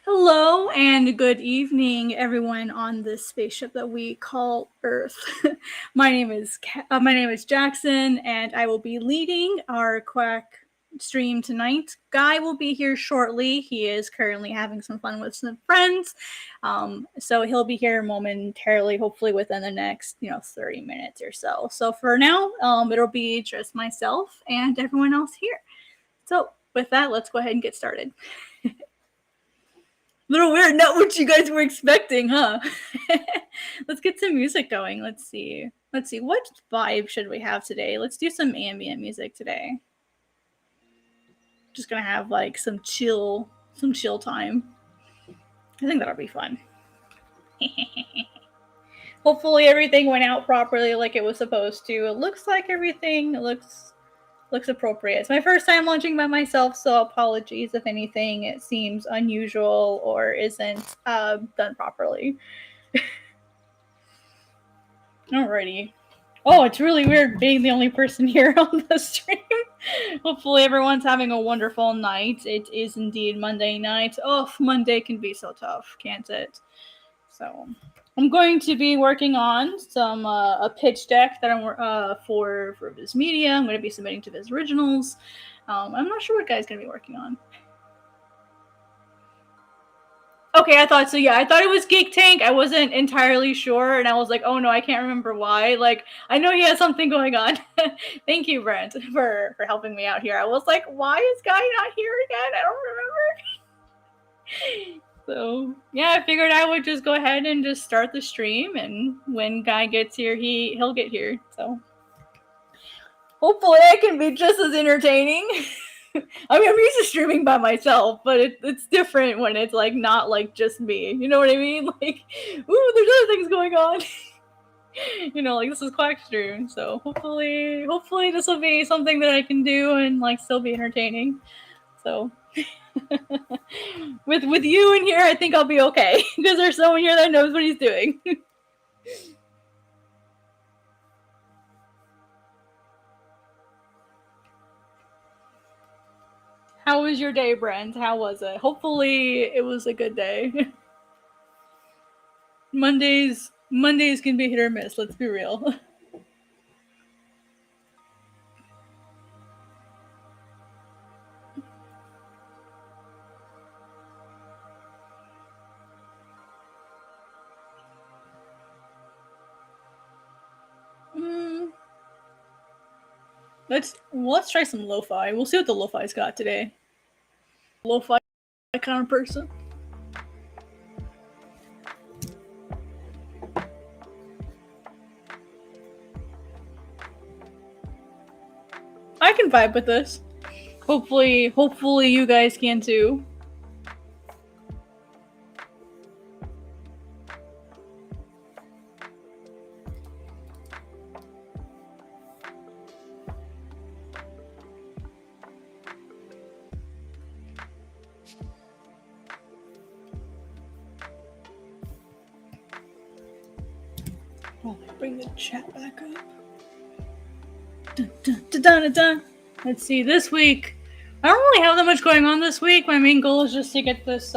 Hello and good evening, everyone on this spaceship that we call Earth. my name is Jackson, and I will be leading our Quack stream tonight. Guy will be here shortly. He is currently having some fun with some friends, so he'll be here momentarily, hopefully within the next 30 minutes or so. So for now, it'll be just myself and everyone else here. So with that, let's go ahead and get started. Little weird, not what you guys were expecting, huh? Let's get some music going. Let's see, what vibe should we have today? Let's do some ambient music today. Just gonna have like some chill time. I think that'll be fun. Hopefully everything went out properly like it was supposed to. It looks like everything looks appropriate. It's my first time launching by myself, so apologies if anything it seems unusual or isn't done properly. Alrighty. Oh, it's really weird being the only person here on the stream. Hopefully everyone's having a wonderful night. It is indeed Monday night. Oh, Monday can be so tough, can't it? So I'm going to be working on some a pitch deck that I'm for Viz Media. I'm going to be submitting to Viz Originals. I'm not sure what Guy's going to be working on. Okay, I thought so. Yeah, I thought it was Geek Tank. I wasn't entirely sure, and I was like, oh no, I can't remember why. Like, I know he has something going on. Thank you, Brent, for helping me out here. I was like, why is Guy not here again? I don't remember. So yeah, I figured I would just go ahead and just start the stream, and when Guy gets here, he'll get here. So hopefully I can be just as entertaining. I mean, I'm used to streaming by myself, but it's different when it's like not like just me. You know what I mean? Like, ooh, there's other things going on. Like this is Quack stream, so hopefully this will be something that I can do and like still be entertaining. So with you in here, I think I'll be okay because there's someone here that knows what he's doing. How was your day, Brent? How was it? Hopefully it was a good day. Mondays can be hit or miss, let's be real. Let's try some lo-fi. We'll see what the lo-fi's got today. Lo-fi kind of person. I can vibe with this. Hopefully you guys can too. Oh, bring the chat back up. Dun, dun, dun, dun, dun. Let's see. This week, I don't really have that much going on this week. My main goal is just to get this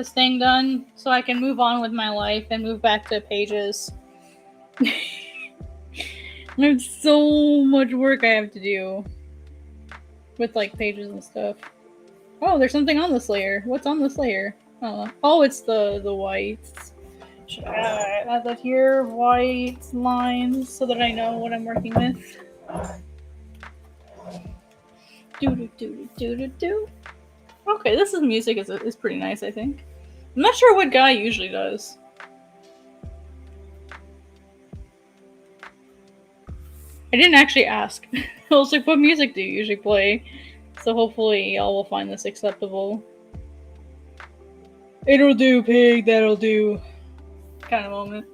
thing done, so I can move on with my life and move back to Pages. There's so much work I have to do with like Pages and stuff. Oh, there's something on this layer. What's on this layer? Oh, it's the whites. Should I add that here? White lines so that I know what I'm working with. Do. Okay, this music is pretty nice, I think. I'm not sure what Guy usually does. I didn't actually ask. I was like, what music do you usually play? So hopefully y'all will find this acceptable. It'll do, pig, that'll do. Kind of moment.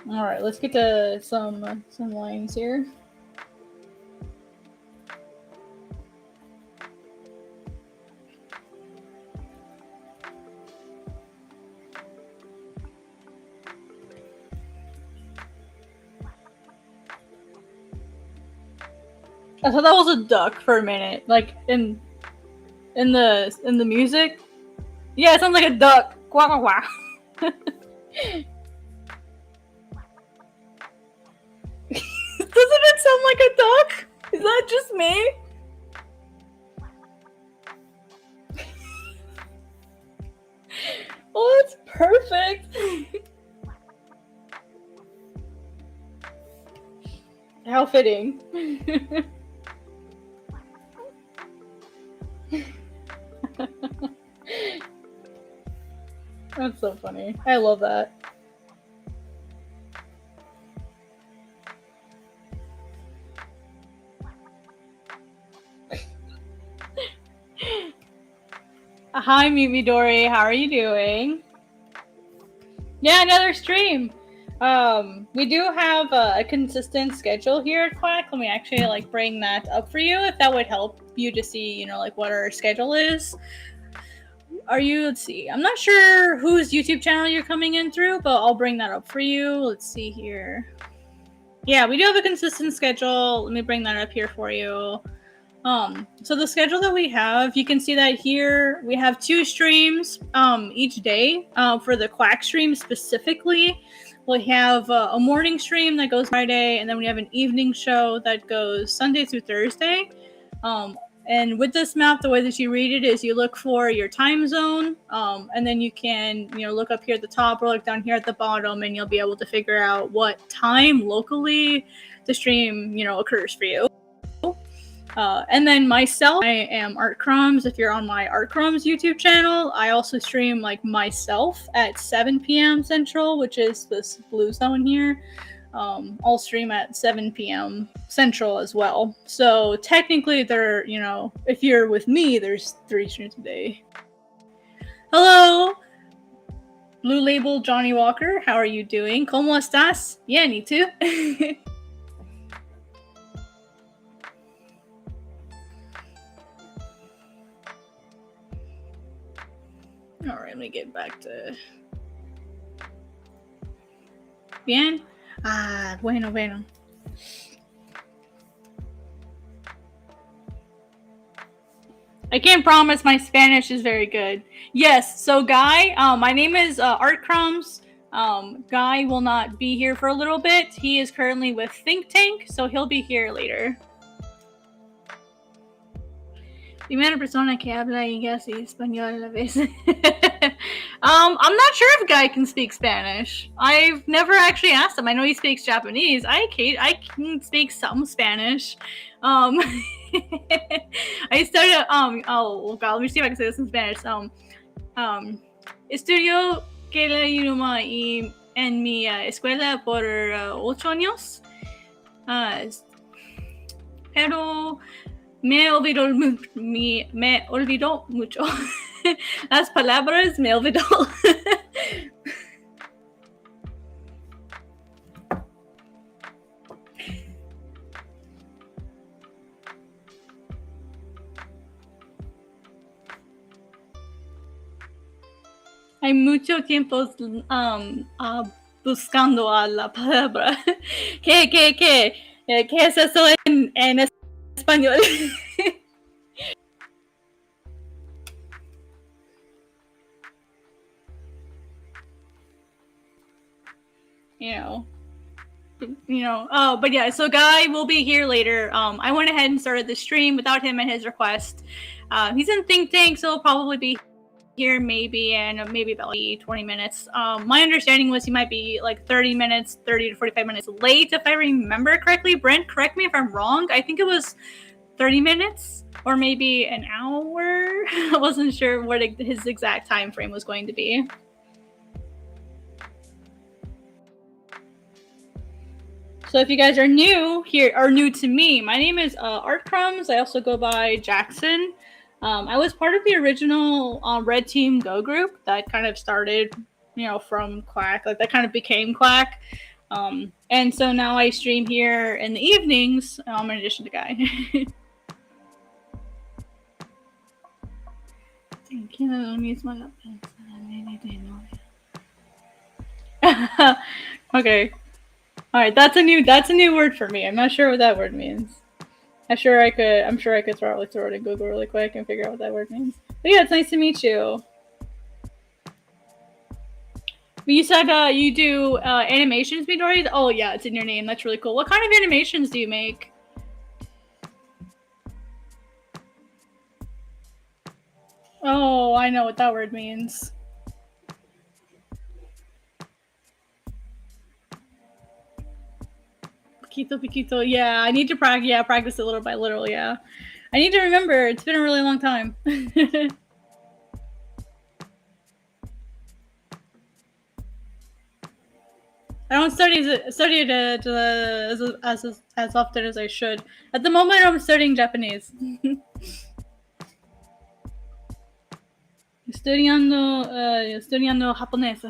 Alright, let's get to some lines here. I thought that was a duck for a minute. Like in the music, Yeah, it sounds like a duck. Quack, quack, quack. Doesn't it sound like a duck? Is that just me? Oh, it's perfect. How fitting. That's so funny. I love that. Hi, Midori. How are you doing? Yeah, another stream. We do have a consistent schedule here at Quack. Let me actually bring that up for you if that would help you to see, what our schedule is. Let's see. I'm not sure whose YouTube channel you're coming in through, but I'll bring that up for you. Let's see here. Yeah, we do have a consistent schedule. Let me bring that up here for you. So the schedule that we have, you can see that here we have 2 streams each day for the Quack stream specifically. We have a morning stream that goes Friday, and then we have an evening show that goes Sunday through Thursday. And with this map, the way that you read it is you look for your time zone, and then you can, look up here at the top or look down here at the bottom, and you'll be able to figure out what time locally the stream, occurs for you. And then myself, I am ArtCrumbs. If you're on my ArtCrumbs YouTube channel, I also stream myself at 7 p.m. Central, which is this blue zone here. I'll stream at 7 p.m. Central as well. So technically there, if you're with me, there's 3 streams a day. Hello! Blue Label Johnny Walker, how are you doing? ¿Cómo estás? Yeah, me too. All right, let me get back to... Bien? Ah, bueno. I can't promise my Spanish is very good. Yes, so Guy, my name is ArtCrumbs. Guy will not be here for a little bit. He is currently with Think Tank, so he'll be here later. Primera persona que habla inglés y español a la vez. I'm not sure if Guy can speak Spanish. I've never actually asked him. I know he speaks Japanese. I can speak some Spanish. I started, oh god, let me see if I can say this in Spanish. Estudio que la idioma y en mi escuela por 8 años. Pero me olvidó mucho. Las palabras me olvidó. Hay mucho tiempo buscando a la palabra. ¿Qué es eso en español? But yeah, so Guy will be here later. I went ahead and started the stream without him and his request. He's in Think Tank, so he'll probably be here maybe about 20 minutes. My understanding was he might be 30 to 45 minutes late, if I remember correctly. Brent, correct me if I'm wrong. I think it was 30 minutes or maybe an hour. I wasn't sure what his exact time frame was going to be. So if you guys are new here, or new to me, my name is ArtCrumbs. I also go by Jackson. I was part of the original Red Team Go group that kind of started, from Quack. That kind of became Quack. And so now I stream here in the evenings, in addition to Guy. Okay. All right, that's a new word for me. I'm not sure what that word means. I'm sure I could throw it in Google really quick and figure out what that word means. But yeah, it's nice to meet you. You said you do animations, Midori? Oh yeah, it's in your name. That's really cool. What kind of animations do you make? Oh, I know what that word means. Poquito, poquito. Yeah, I need to practice. Yeah, practice it little by little. Yeah, I need to remember. It's been a really long time. I don't study it as often as I should. At the moment, I'm studying Japanese. Estudiando japonés.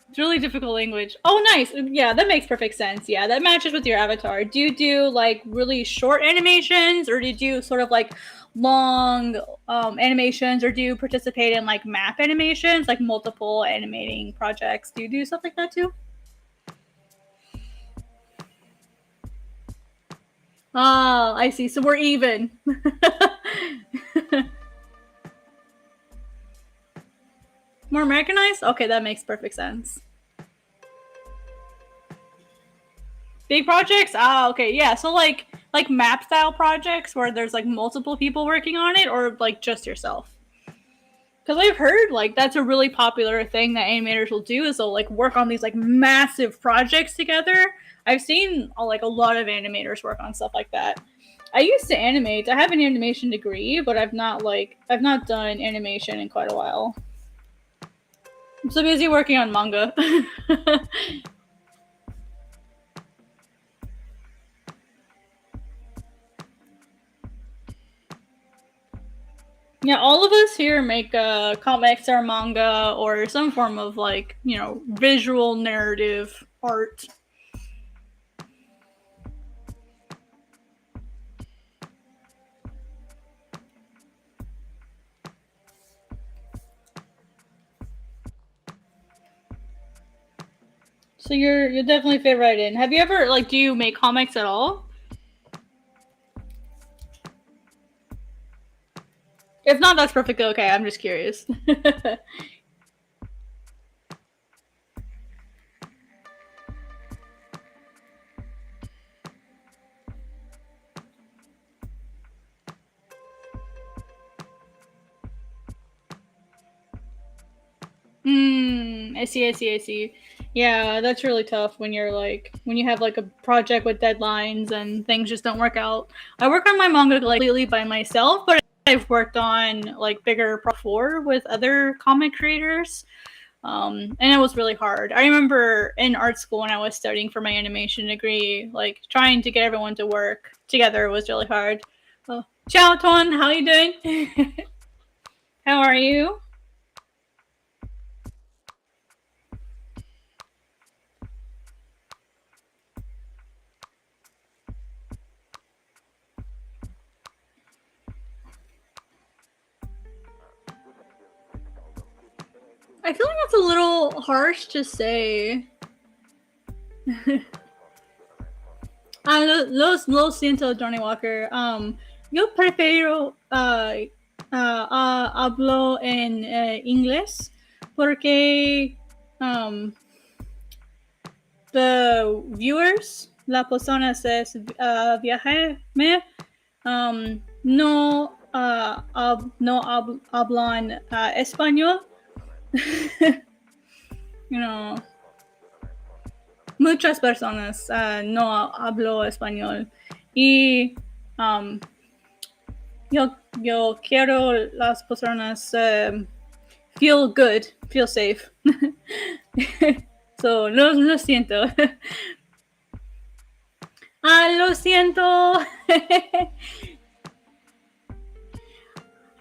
It's a really difficult language. Oh, nice. Yeah, that makes perfect sense. Yeah, that matches with your avatar. Do you do like really short animations, or do you do sort of like long animations, or do you participate in like map animations, like multiple animating projects? Do you do stuff like that too? Oh, I see. So we're even. More Americanized? Okay, that makes perfect sense. Big projects? Ah, okay, yeah. So like map style projects where there's like multiple people working on it, or like just yourself? Because I've heard like that's a really popular thing that animators will do is they'll like work on these like massive projects together. I've seen like a lot of animators work on stuff like that. I used to animate. I have an animation degree, but I've not done animation in quite a while. I'm so busy working on manga. Yeah, all of us here make comics or manga or some form of like, visual narrative art. So you're definitely fit right in. Have you ever do you make comics at all? If not, that's perfectly okay. I'm just curious. I see. Yeah, that's really tough when you're when you have a project with deadlines and things just don't work out. I work on my manga completely by myself, but I've worked on bigger before with other comic creators. And it was really hard. I remember in art school when I was studying for my animation degree, trying to get everyone to work together was really hard. Oh, ciao, Ton. How are you doing? How are you? I feel like that's a little harsh to say. Lo siento, Johnny Walker. Yo prefiero hablo en inglés porque the viewers, las personas es viajarme, no hablan español. Muchas personas no hablo español y yo quiero las personas feel good, feel safe. So, lo siento. Lo siento.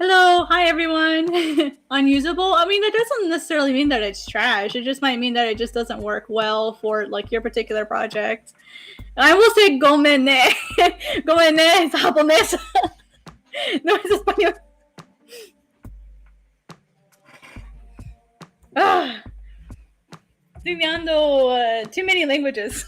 Hello, hi everyone. Unusable? I mean, that doesn't necessarily mean that it's trash. It just might mean that it just doesn't work well for your particular project. And I will say gomenne. Gomenne es japonés. No es español. Estudiando too many languages.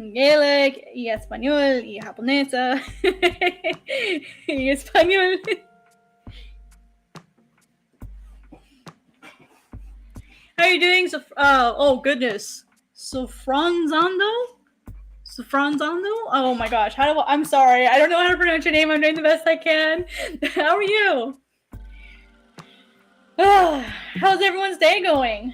Gaelic, y español, y japonesa, y español. How are you doing? Oh goodness, Sofranzando? Sofranzando? Oh my gosh, I'm sorry, I don't know how to pronounce your name. I'm doing the best I can. How are you? How's everyone's day going?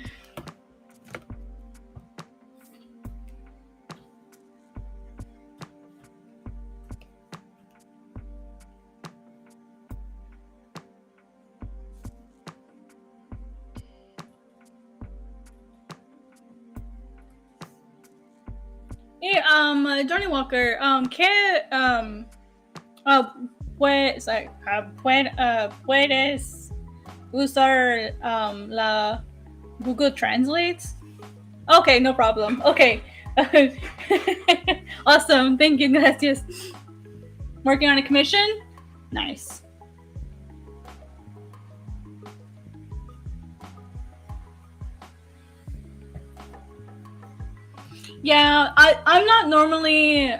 Hey, Johnny Walker, puedes usar la Google Translate? Okay, no problem. Okay. Awesome. Thank you. Gracias. Working on a commission? Nice. Yeah, I'm not normally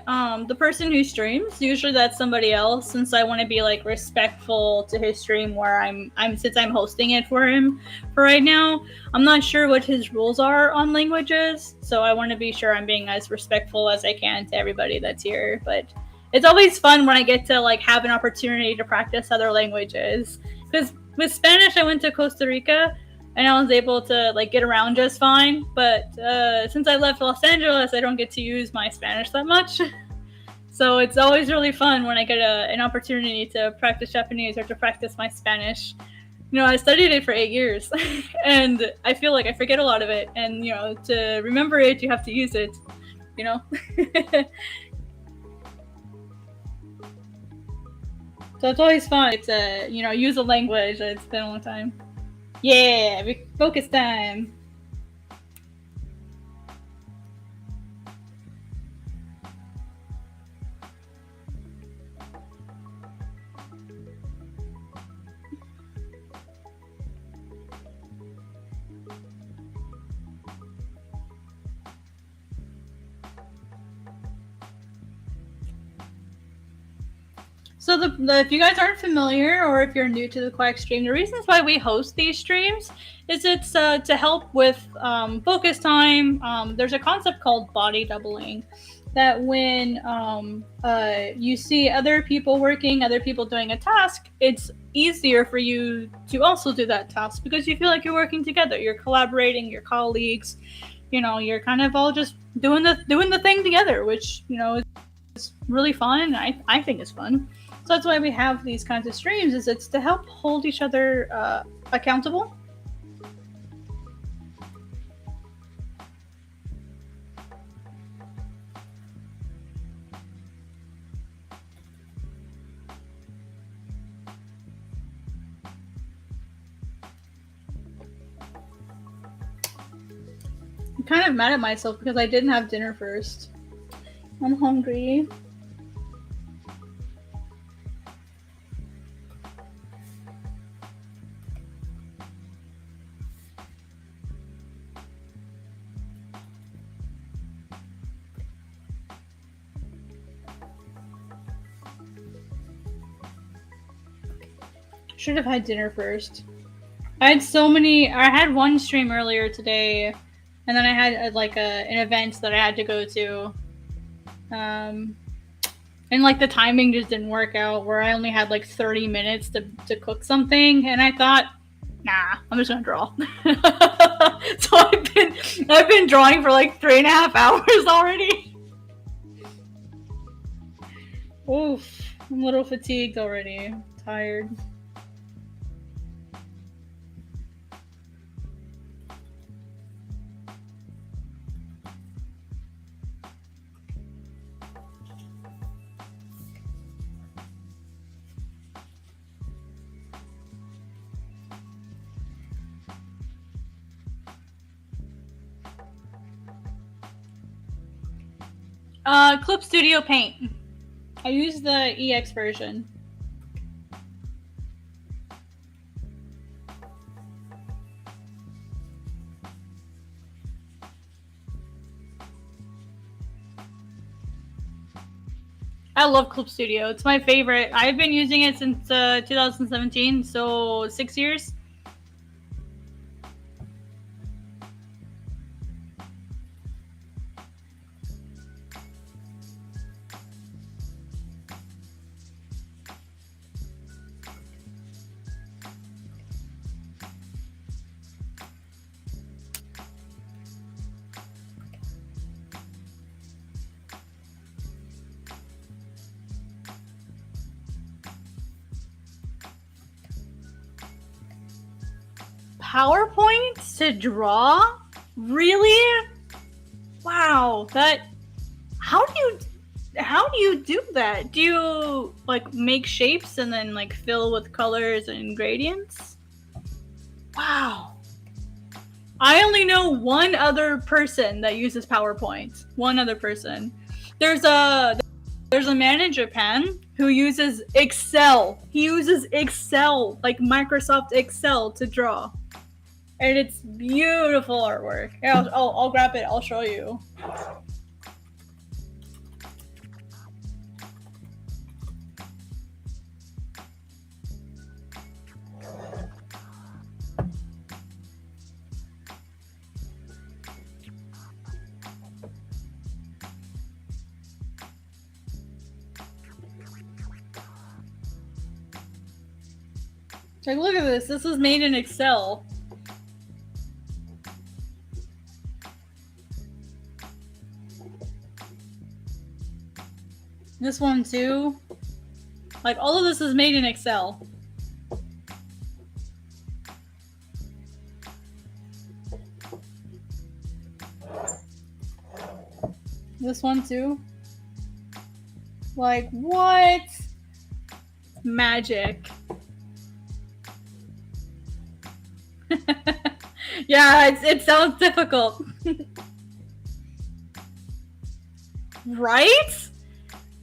the person who streams. Usually that's somebody else, since I want to be like respectful to his stream where I'm since I'm hosting it for him for right now. I'm not sure what his rules are on languages, so I want to be sure I'm being as respectful as I can to everybody that's here. But it's always fun when I get to like have an opportunity to practice other languages. Because with Spanish, I went to Costa Rica and I was able to like get around just fine. But since I left Los Angeles, I don't get to use my Spanish that much. So it's always really fun when I get an opportunity to practice Japanese or to practice my Spanish. You know, I studied it for 8 years, and I feel like I forget a lot of it. And you know, to remember it, you have to use it. You know. So it's always fun to use a language that's been a long time. Yeah, focus time. So if you guys aren't familiar, or if you're new to the Quack stream, the reasons why we host these streams is it's to help with focus time. There's a concept called body doubling, that when you see other people working, other people doing a task, it's easier for you to also do that task because you feel like you're working together, you're collaborating, your colleagues, you're kind of all just doing the thing together, which is really fun. I think it's fun. So that's why we have these kinds of streams, is it's to help hold each other accountable. I'm kind of mad at myself because I didn't have dinner first. I'm hungry. Should have had dinner first. I had one stream earlier today, and then I had an event that I had to go to. And like the timing just didn't work out, where I only had like 30 minutes to cook something, and I thought, nah, I'm just gonna draw. So I've been drawing for like 3.5 hours already. Oof, I'm a little fatigued already. Tired. Clip Studio Paint. I use the EX version. I love Clip Studio. It's my favorite. I've been using it since 2017, so 6 years. PowerPoint to draw? Really? Wow, that how do you do that? Do you like make shapes and then like fill with colors and gradients? Wow. I only know one other person that uses PowerPoint. One other person. There's a man in Japan who uses Excel. He uses Excel, like Microsoft Excel, to draw. And it's beautiful artwork. Yeah, I'll grab it. I'll show you. Like, look at this. This was made in Excel. This one too. Like, all of this is made in Excel. This one too. Like, what? Magic. Yeah, it sounds difficult. Right?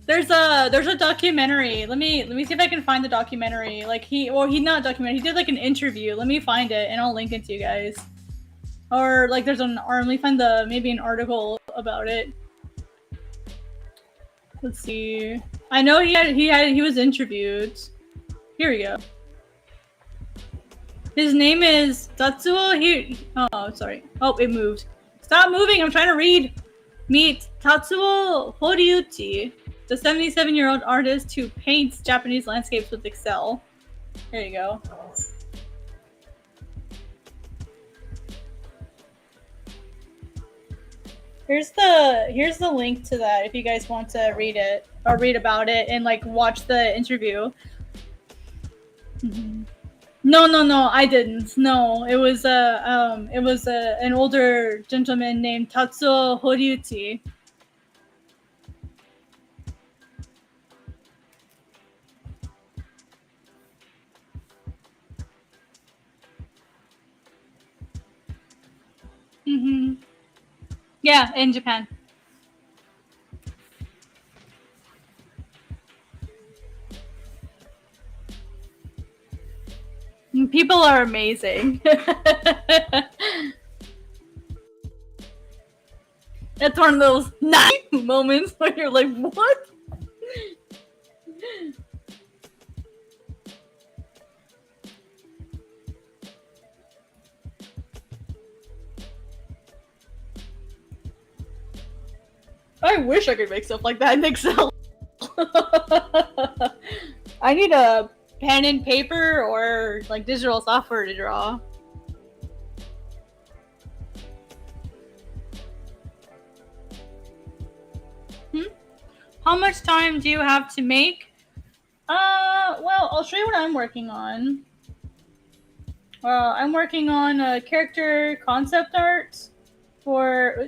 There's a documentary. Let me see if I can find the documentary. Like he not a documentary. He did like an interview. Let me find it and I'll link it to you guys. Or like let me find maybe an article about it. Let's see. I know he was interviewed. Here we go. His name is Tatsuo. Oh, sorry. Oh, it moved. Stop moving! I'm trying to read. Meet Tatsuo Horiuchi, the 77-year-old artist who paints Japanese landscapes with Excel. Here you go. Here's the link to that if you guys want to read it or read about it and like watch the interview. Mm-hmm. No, I didn't. No, it was an older gentleman named Tatsuo Horiuchi. Mm-hmm. Yeah, in Japan. People are amazing. It's one of those nice moments where you're like, what? I wish I could make stuff like that in Excel. I need a pen and paper or like digital software to draw. How much time do you have to make? Well, I'll show you what I'm working on. I'm working on a character concept art for...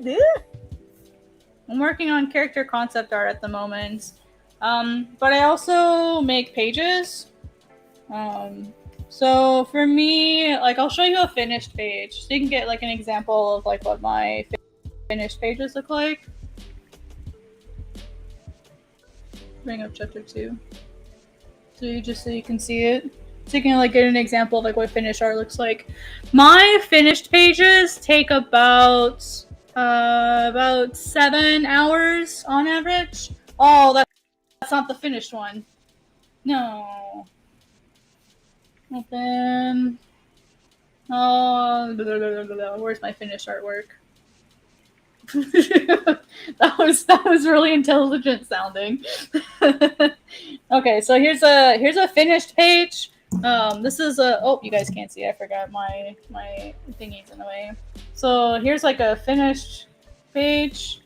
I'm working on character concept art at the moment. But I also make pages. So for me, like I'll show you a finished page so you can get like an example of like what my finished pages look like. Bring up chapter 2. So you can see it. So you can like get an example of like what finished art looks like. My finished pages take about 7 hours on average. Oh, that's That's not the finished one. No. Open. Oh, blah, blah, blah, blah, blah. Where's my finished artwork? that was really intelligent sounding. Okay, so here's a finished page. This is a you guys can't see. I forgot my thingies in the way. So here's like a finished page.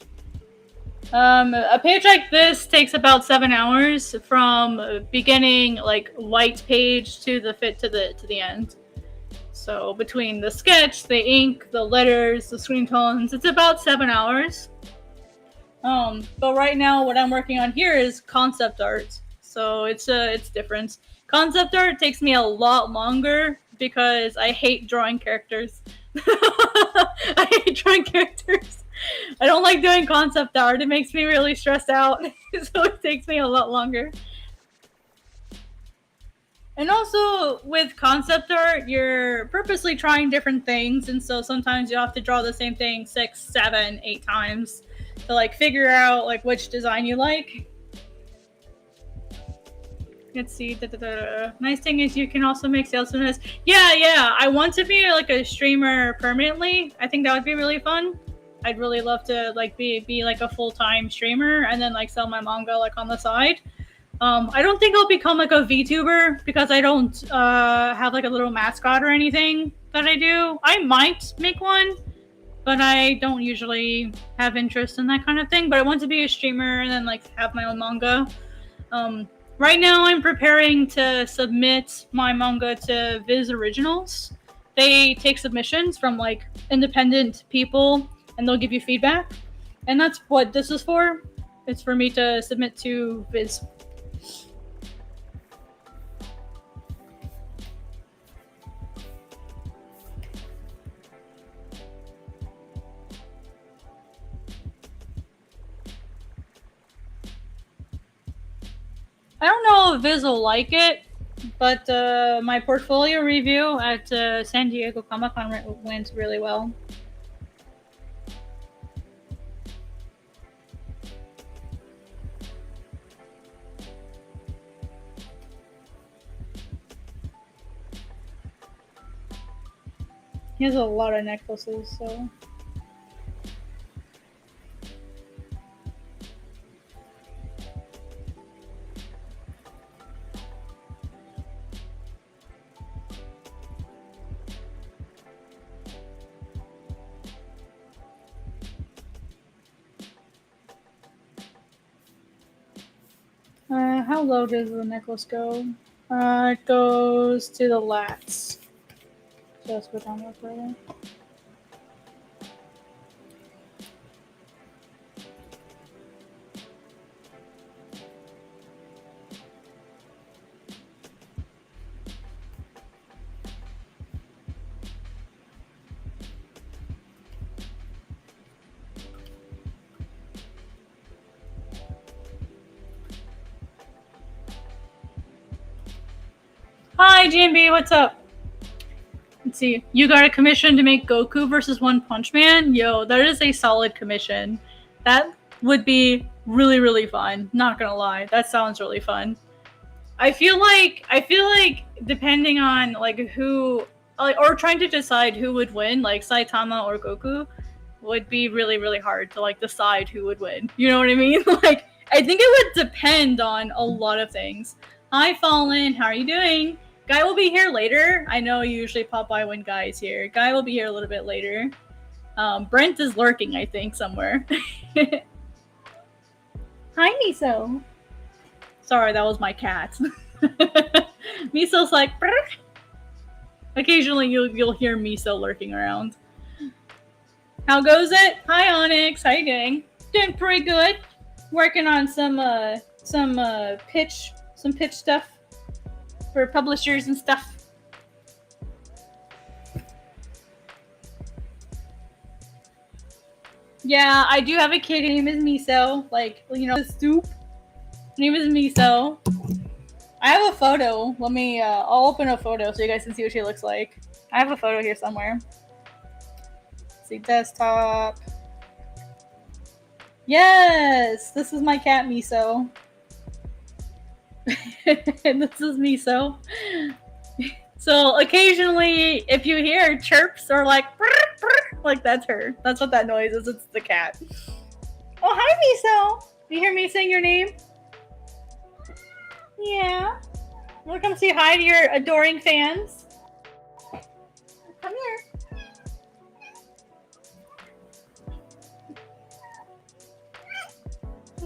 A page like this takes about 7 hours from beginning like white page to the end. So between the sketch, the ink, the letters, the screen tones, it's about 7 hours. But right now what I'm working on here is concept art. So it's different. Concept art takes me a lot longer because I hate drawing characters. I hate drawing characters. I don't like doing concept art. It makes me really stressed out. So it takes me a lot longer. And also with concept art, you're purposely trying different things, and so sometimes you have to draw the same thing 6, 7, 8 times to like figure out like which design you like. Let's see. Nice thing is you can also make sales from this. Yeah. I want to be like a streamer permanently. I think that would be really fun. I'd really love to like be like a full-time streamer and then like sell my manga like on the side. I don't think I'll become like a VTuber because I don't have like a little mascot or anything that I do. I might make one, but I don't usually have interest in that kind of thing. But I want to be a streamer and then like have my own manga. Right now I'm preparing to submit my manga to Viz Originals. They take submissions from like independent people and they'll give you feedback. And that's what this is for. It's for me to submit to Viz. I don't know if Viz will like it, but my portfolio review at San Diego Comic-Con went really well. He has a lot of necklaces, so... How low does the necklace go? It goes to the lats. So let's go down more further. Hi, GMB, what's up? Let's see. You got a commission to make Goku versus One Punch Man? Yo, that is a solid commission. That would be really, really fun. Not gonna lie. That sounds really fun. I feel like depending on like who, like, or trying to decide who would win, like Saitama or Goku, would be really, really hard to like decide who would win. You know what I mean? Like, I think it would depend on a lot of things. Hi, Fallen. How are you doing? Guy will be here later. I know you usually pop by when Guy is here. Guy will be here a little bit later. Brent is lurking, I think, somewhere. Hi, Miso. Sorry, that was my cat. Miso's like... Brr. Occasionally you'll hear Miso lurking around. How goes it? Hi, Onyx. How you doing? Doing pretty good. Working on some pitch stuff for publishers and stuff. Yeah, I do have a kid. His name is Miso. Like, you know, the stoop. His name is Miso. I have a photo. Let me, I'll open a photo so you guys can see what she looks like. I have a photo here somewhere. Let's see, desktop. Yes! This is my cat, Miso. And this is Miso. So occasionally, if you hear chirps or like, like that's her. That's what that noise is. It's the cat. Oh, hi, Miso. You hear me saying your name? Yeah. Wanna come say hi to your adoring fans? Come here.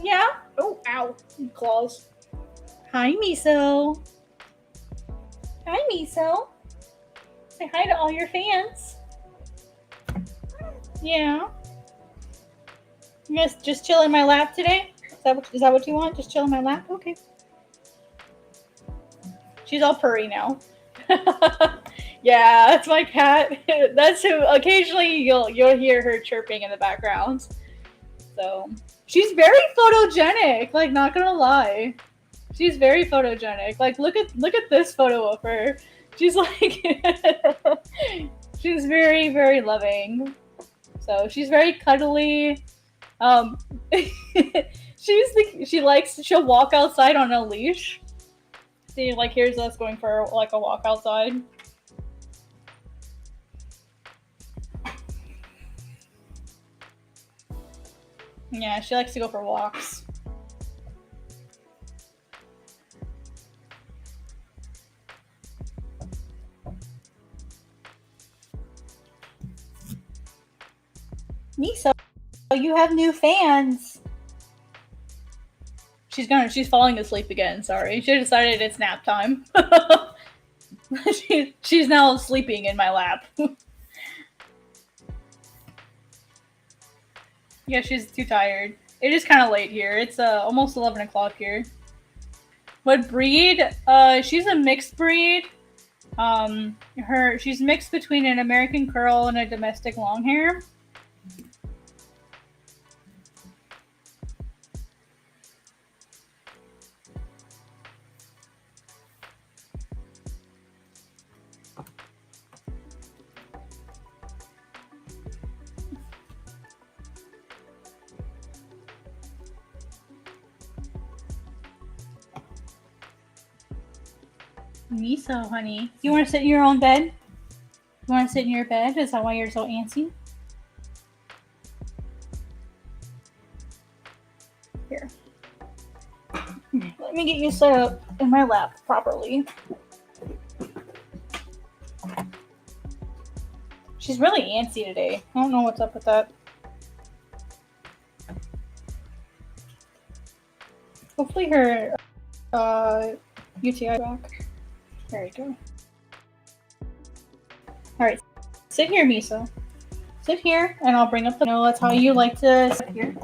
Yeah? Oh, ow. Claws. Hi, Miso. Hi, Miso. Say hi to all your fans. Yeah. You guys just chill in my lap today? Is that what you want? Just chill in my lap? Okay. She's all purry now. Yeah, that's my cat. That's who. Occasionally, you'll hear her chirping in the background. So she's very photogenic. Like, not gonna lie, she's very photogenic. Like, look at this photo of her. She's like, she's very, very loving. So she's very cuddly. She'll walk outside on a leash. See, like, here's us going for like a walk outside. Yeah, she likes to go for walks. Miso, you have new fans. She's falling asleep again, sorry. She decided it's nap time. She's now sleeping in my lap. Yeah, she's too tired. It is kind of late here. It's almost 11 o'clock here. What breed? She's a mixed breed. She's mixed between an American curl and a domestic long hair. Miso, honey. You want to sit in your own bed? You want to sit in your bed? Is that why you're so antsy? Here. Let me get you set up in my lap properly. She's really antsy today. I don't know what's up with that. Hopefully her UTI back. There you go. Alright, sit here, Miso. Sit here, and I'll bring up the... No, that's how you like to sit here.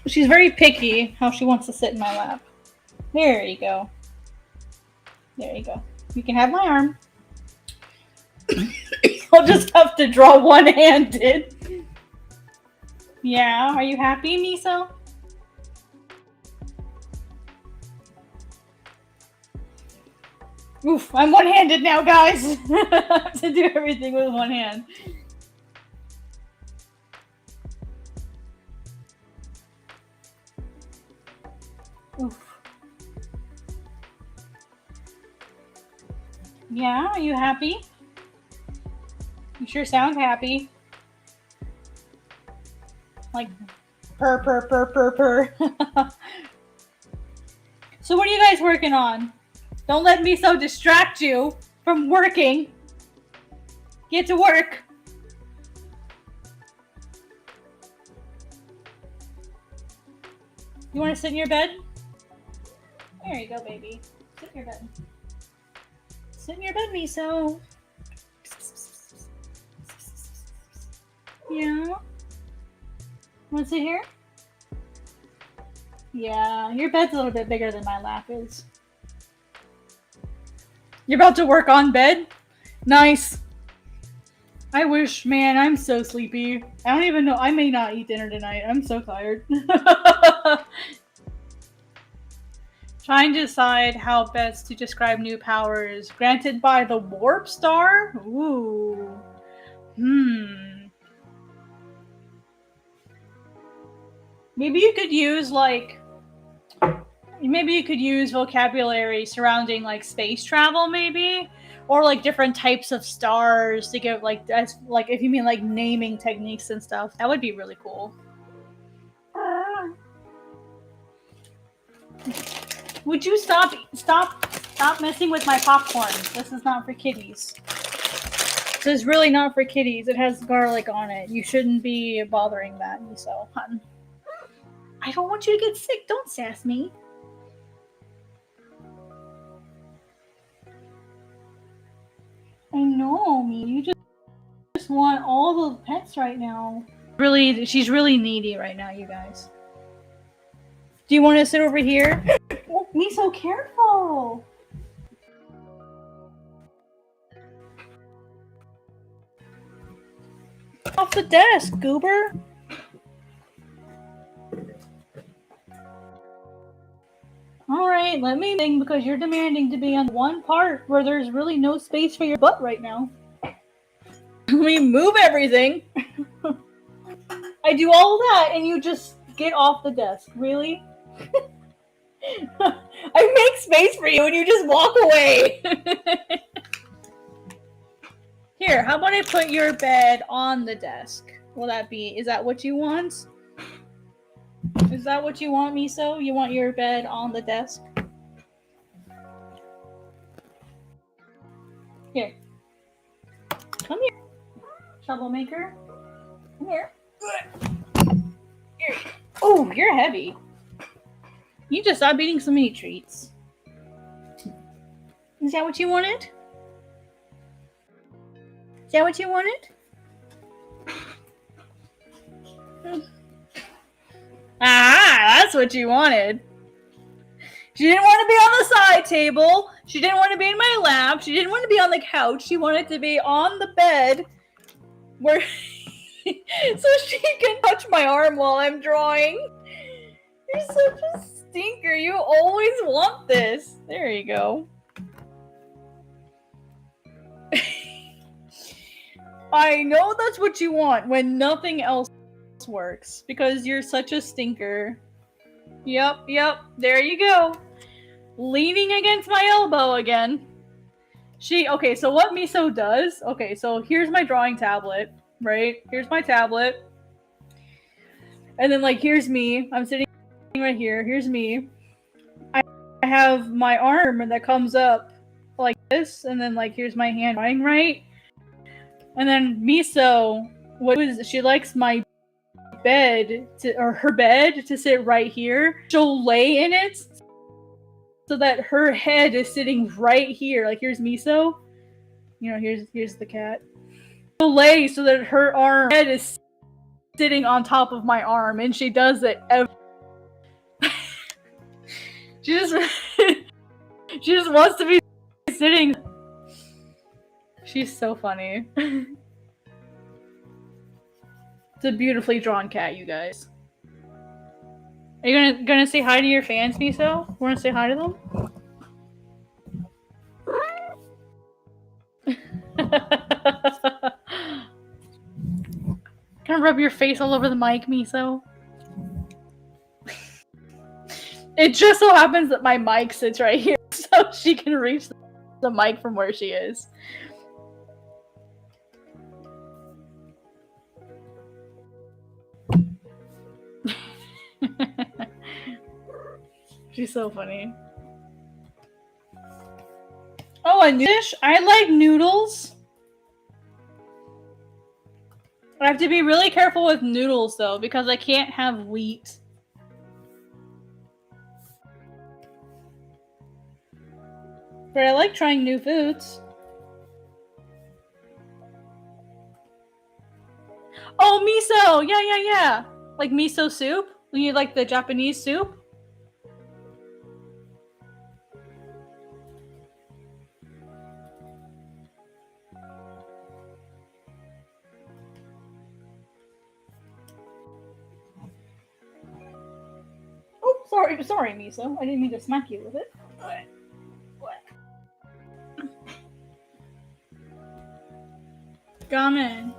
She's very picky how she wants to sit in my lap. There you go. There you go. You can have my arm. I'll just have to draw one-handed. Yeah, are you happy, Miso? Oof, I'm one-handed now, guys. I have to do everything with one hand. Oof. Yeah, are you happy? You sure sound happy. Like, purr, purr, purr, purr, purr. So what are you guys working on? Don't let Miso distract you from working. Get to work. You want to sit in your bed? There you go, baby. Sit in your bed. Sit in your bed, Miso. Yeah. Want to sit here? Yeah, your bed's a little bit bigger than my lap is. You're about to work on bed? Nice. I wish, man, I'm so sleepy. I don't even know. I may not eat dinner tonight. I'm so tired. Trying to decide how best to describe new powers granted by the Warp Star? Ooh. Maybe you could use like, maybe you could use vocabulary surrounding like space travel, maybe, or like different types of stars to give like, as like if you mean like naming techniques and stuff, that would be really cool. Would you stop messing with my popcorn? This is not for kitties. This is really not for kitties. It has garlic on it. You shouldn't be bothering that, so hun. I don't want you to get sick. Don't sass me. I know, me. You just want all the pets right now. Really, she's really needy right now, you guys. Do you want to sit over here? Oh, me so careful. Off the desk, goober. Alright, let me think, because you're demanding to be on one part where there's really no space for your butt right now. Let me move everything. I do all that and you just get off the desk. Really? I make space for you and you just walk away. Here, how about I put your bed on the desk? Will that be, is that what you want? Is that what you want, Miso? You want your bed on the desk? Here. Come here. Troublemaker. Come here. Here. Oh, you're heavy. You just stop eating so many treats. Is that what you wanted? Is that what you wanted? Ah, that's what you wanted. She didn't want to be on the side table. She didn't want to be in my lap. She didn't want to be on the couch. She wanted to be on the bed where so she can touch my arm while I'm drawing. You're such a stinker. You always want this. There you go. I know that's what you want when nothing else works, because you're such a stinker. Yep, there you go. Leaning against my elbow again. Okay, so what Miso does, okay, so here's my drawing tablet, right? Here's my tablet. And then, like, here's me. I'm sitting right here. Here's me. I have my arm that comes up like this, and then, like, here's my hand drawing, right? And then Miso, she likes my bed or her bed to sit right here. She'll lay in it so that her head is sitting right here. Like, here's Miso. You know, here's the cat. She'll lay so that her head is sitting on top of my arm, and she does it every. she just wants to be sitting. She's so funny. It's a beautifully drawn cat, you guys. Are you gonna say hi to your fans, Miso? Wanna say hi to them? Gonna rub your face all over the mic, Miso? It just so happens that my mic sits right here, so she can reach the mic from where she is. She's so funny. Oh, a dish? I like noodles. I have to be really careful with noodles, though, because I can't have wheat. But I like trying new foods. Oh, miso! Yeah. Like miso soup? You need, like, the Japanese soup? Oh, sorry, Miso. I didn't mean to smack you with it. What? Gamen.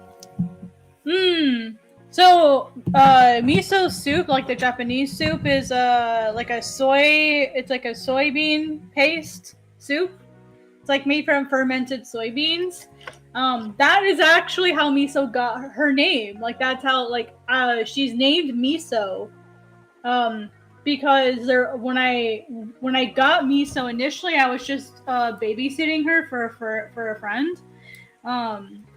So, miso soup, like the Japanese soup, is like a soy. It's like a soybean paste soup. It's like made from fermented soybeans. That is actually how miso got her name. Like that's how she's named miso. Um, because when I got miso initially, I was just babysitting her for a friend.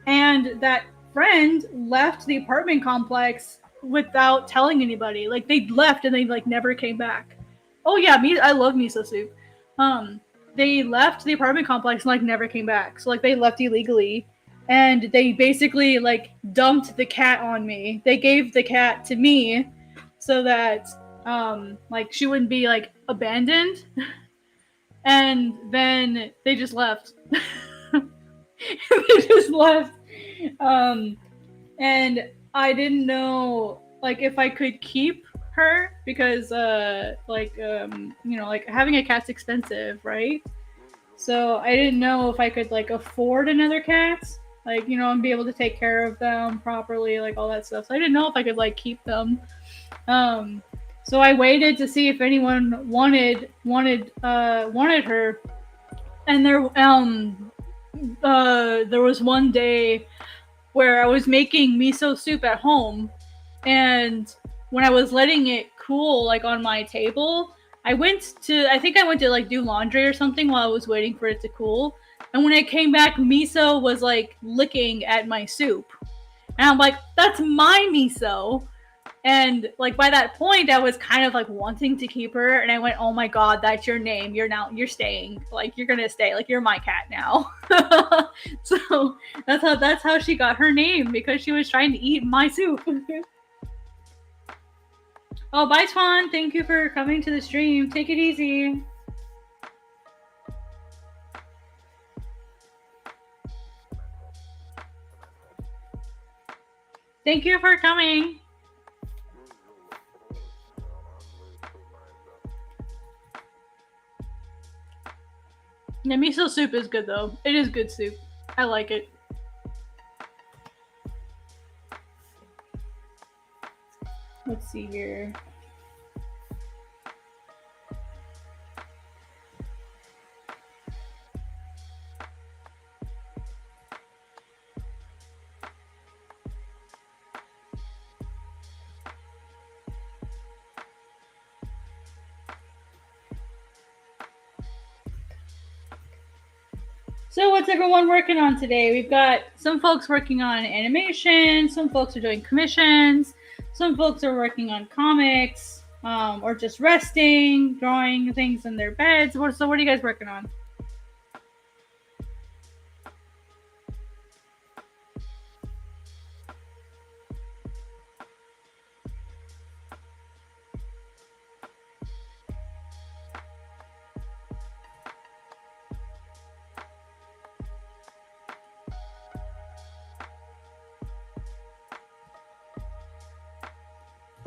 And that friend left the apartment complex without telling anybody. Like they left and they like never came back. Oh yeah, I love miso soup. They left the apartment complex and like never came back. So like they left illegally and they basically like dumped the cat on me. They gave the cat to me so that like she wouldn't be like abandoned. And then they just left. They just left. Um, and I didn't know like if I could keep her because like having a cat's expensive, right? So I didn't know if I could like afford another cat, like and be able to take care of them properly, like all that stuff. So I didn't know if I could like keep them. So I waited to see if anyone wanted her, and there was one day where I was making miso soup at home, and when I was letting it cool like on my table, I think I went to like do laundry or something while I was waiting for it to cool. And when I came back, miso was like licking at my soup. And I'm like, that's my miso. And like by that point, I was kind of like wanting to keep her, and I went, "Oh my god, that's your name. You're staying. Like you're gonna stay. Like you're my cat now." So that's how she got her name, because she was trying to eat my soup. Oh, bye, Twan. Thank you for coming to the stream. Take it easy. Thank you for coming. The miso soup is good though. It is good soup. I like it. Let's see here. So what's everyone working on today? We've got some folks working on animation, some folks are doing commissions, some folks are working on comics, or just resting, drawing things in their beds. So what are you guys working on?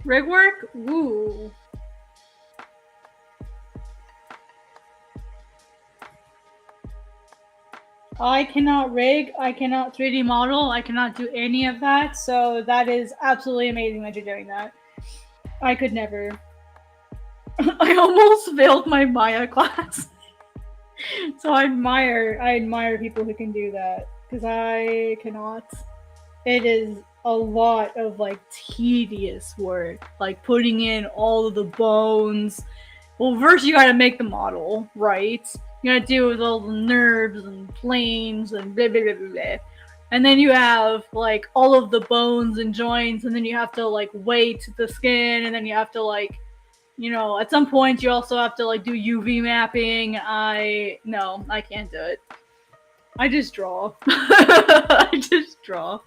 Rig work? Ooh. I cannot rig, I cannot 3D model, I cannot do any of that, so that is absolutely amazing that you're doing that. I could never. I almost failed my Maya class. So I admire people who can do that, because I cannot. It is a lot of like tedious work, like putting in all of the bones. Well, first you gotta make the model, right? You gotta deal with all the nerves and planes and blah blah blah blah blah. And then you have like all of the bones and joints, and then you have to like weight the skin, and then you have to like, at some point you also have to like do UV mapping. I can't do it. I just draw. I just draw.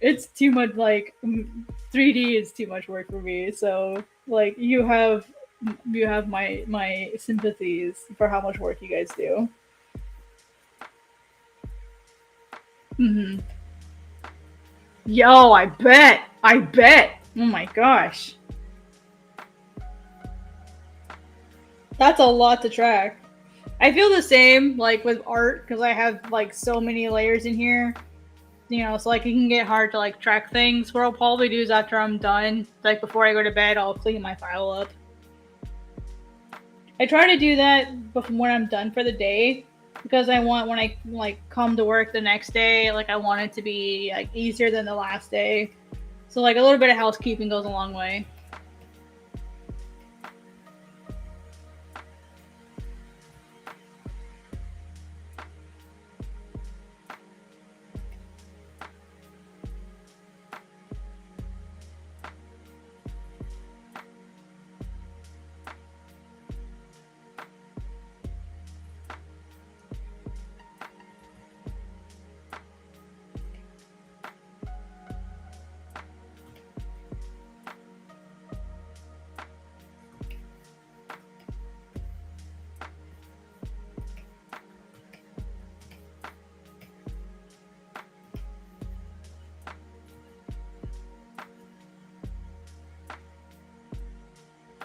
It's too much, like 3D is too much work for me. So like you have my sympathies for how much work you guys do. Mm-hmm. Yo, I bet. Oh my gosh. That's a lot to track. I feel the same like with art, because I have like so many layers in here. you know, so like it can get hard to like track things. What I'll probably do is after I'm done, like before I go to bed, I'll clean my file up. I try to do that before when I'm done for the day, because I want when I like come to work the next day, like I want it to be like easier than the last day. So like a little bit of housekeeping goes a long way.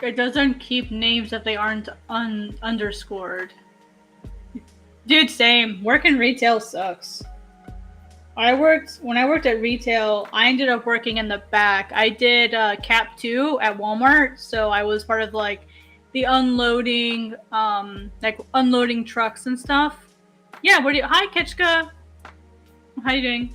It doesn't keep names if they aren't underscored. Dude, same. Working retail sucks. When I worked at retail, I ended up working in the back. I did Cap 2 at Walmart, so I was part of like the unloading, like unloading trucks and stuff. Yeah, hi Kitchka. How you doing?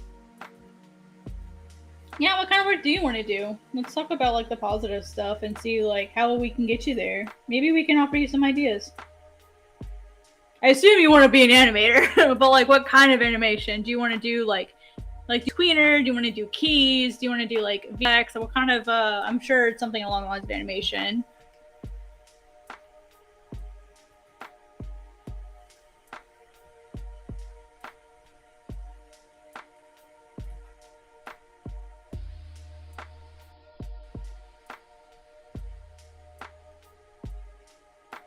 Yeah, what kind of work do you want to do? Let's talk about like the positive stuff and see like how we can get you there. Maybe we can offer you some ideas. I assume you want to be an animator, but like what kind of animation? Do you want to do like tweener? Do you want to do keys? Do you want to do like VX? What kind of I'm sure it's something along the lines of animation.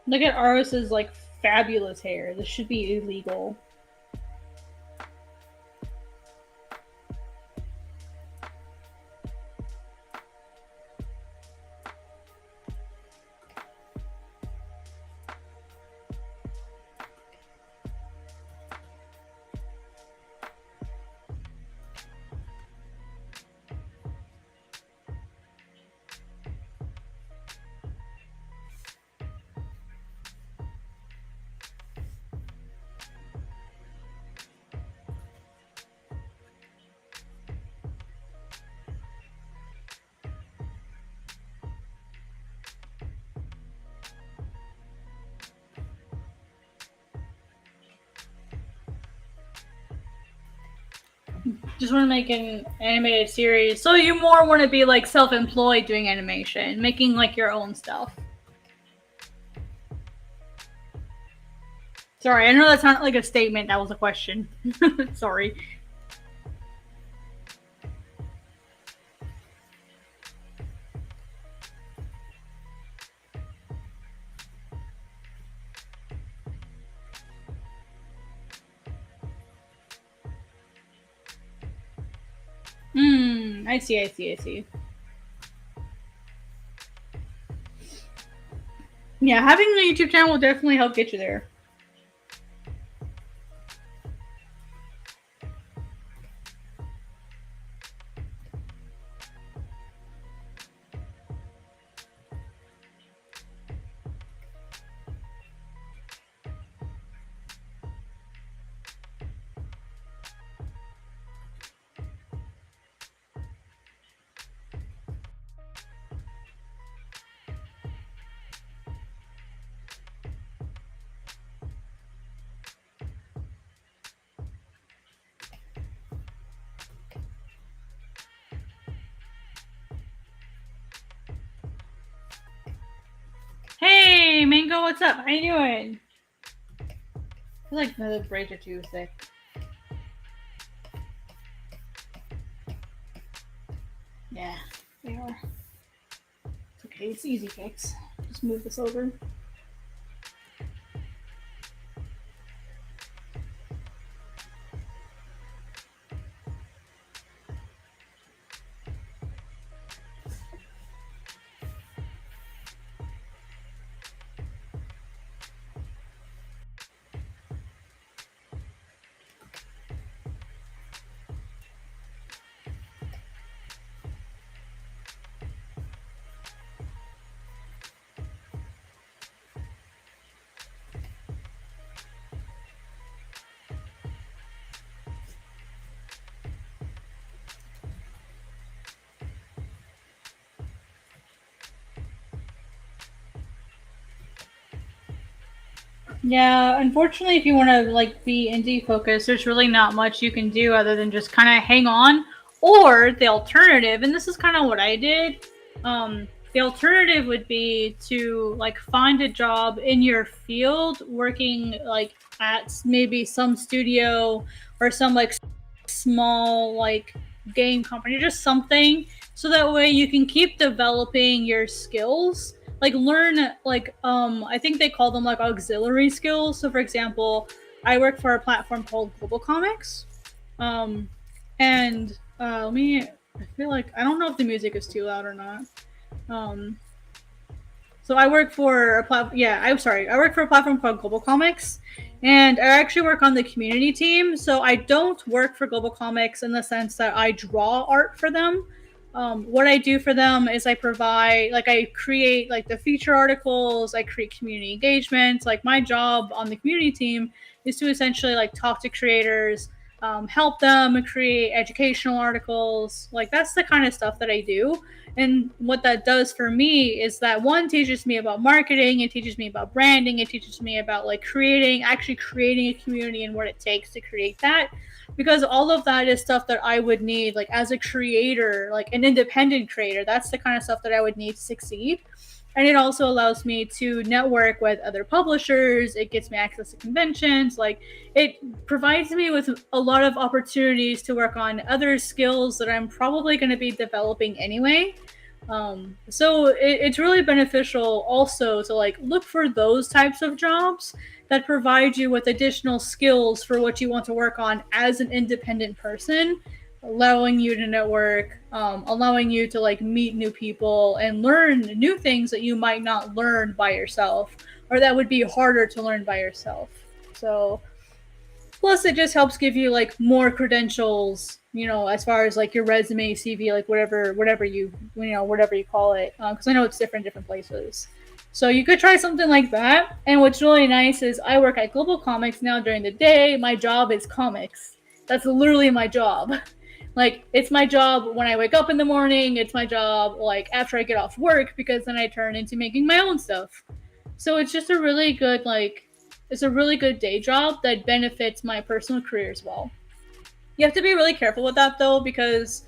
Look at Aros's like fabulous hair. This should be illegal. Just want to make an animated series. So you more want to be like self-employed doing animation, making like your own stuff. Sorry, I know that's not like a statement. That was a question. Sorry. I see. Yeah, having a YouTube channel will definitely help get you there. Hey, Mango, what's up? How you doing? I feel like the braids are too thick. Yeah, they are. It's okay, it's easy fix. Just move this over. Yeah, unfortunately, if you want to like be indie focused, there's really not much you can do other than just kind of hang on. Or the alternative, and this is kind of what I did. The alternative would be to like find a job in your field, working like at maybe some studio or some like small like game company, just something, so that way you can keep developing your skills, like learn like I think they call them like auxiliary skills. So for example, I work for a platform called Global Comics, um and let me, I feel like I don't know if the music is too loud or not. um so I work for a yeah, I'm sorry. I work for a platform called Global Comics, and I actually work on the community team. So I don't work for Global Comics in the sense that I draw art for them. What I do for them is I provide, like, I create like the feature articles. I create community engagements. Like my job on the community team is to essentially like talk to creators, help them create educational articles. Like that's the kind of stuff that I do. And what that does for me is that one teaches me about marketing, it teaches me about branding, it teaches me about like actually creating a community and what it takes to create that. Because all of that is stuff that I would need like as a creator, like an independent creator. That's the kind of stuff that I would need to succeed. And it also allows me to network with other publishers. It gets me access to conventions. Like it provides me with a lot of opportunities to work on other skills that I'm probably going to be developing anyway. So it's really beneficial also to like look for those types of jobs that provide you with additional skills for what you want to work on as an independent person, allowing you to network, allowing you to like meet new people and learn new things that you might not learn by yourself, or that would be harder to learn by yourself. So plus it just helps give you like more credentials, you know, as far as like your resume, CV, like whatever whatever you call it, because I know it's different places. So you could try something like that. And what's really nice is I work at Global Comics now during the day. My job is comics. That's literally my job. Like it's my job when I wake up in the morning. It's my job like after I get off work, because then I turn into making my own stuff. So it's just a really good like it's a really good day job that benefits my personal career as well. You have to be really careful with that though, because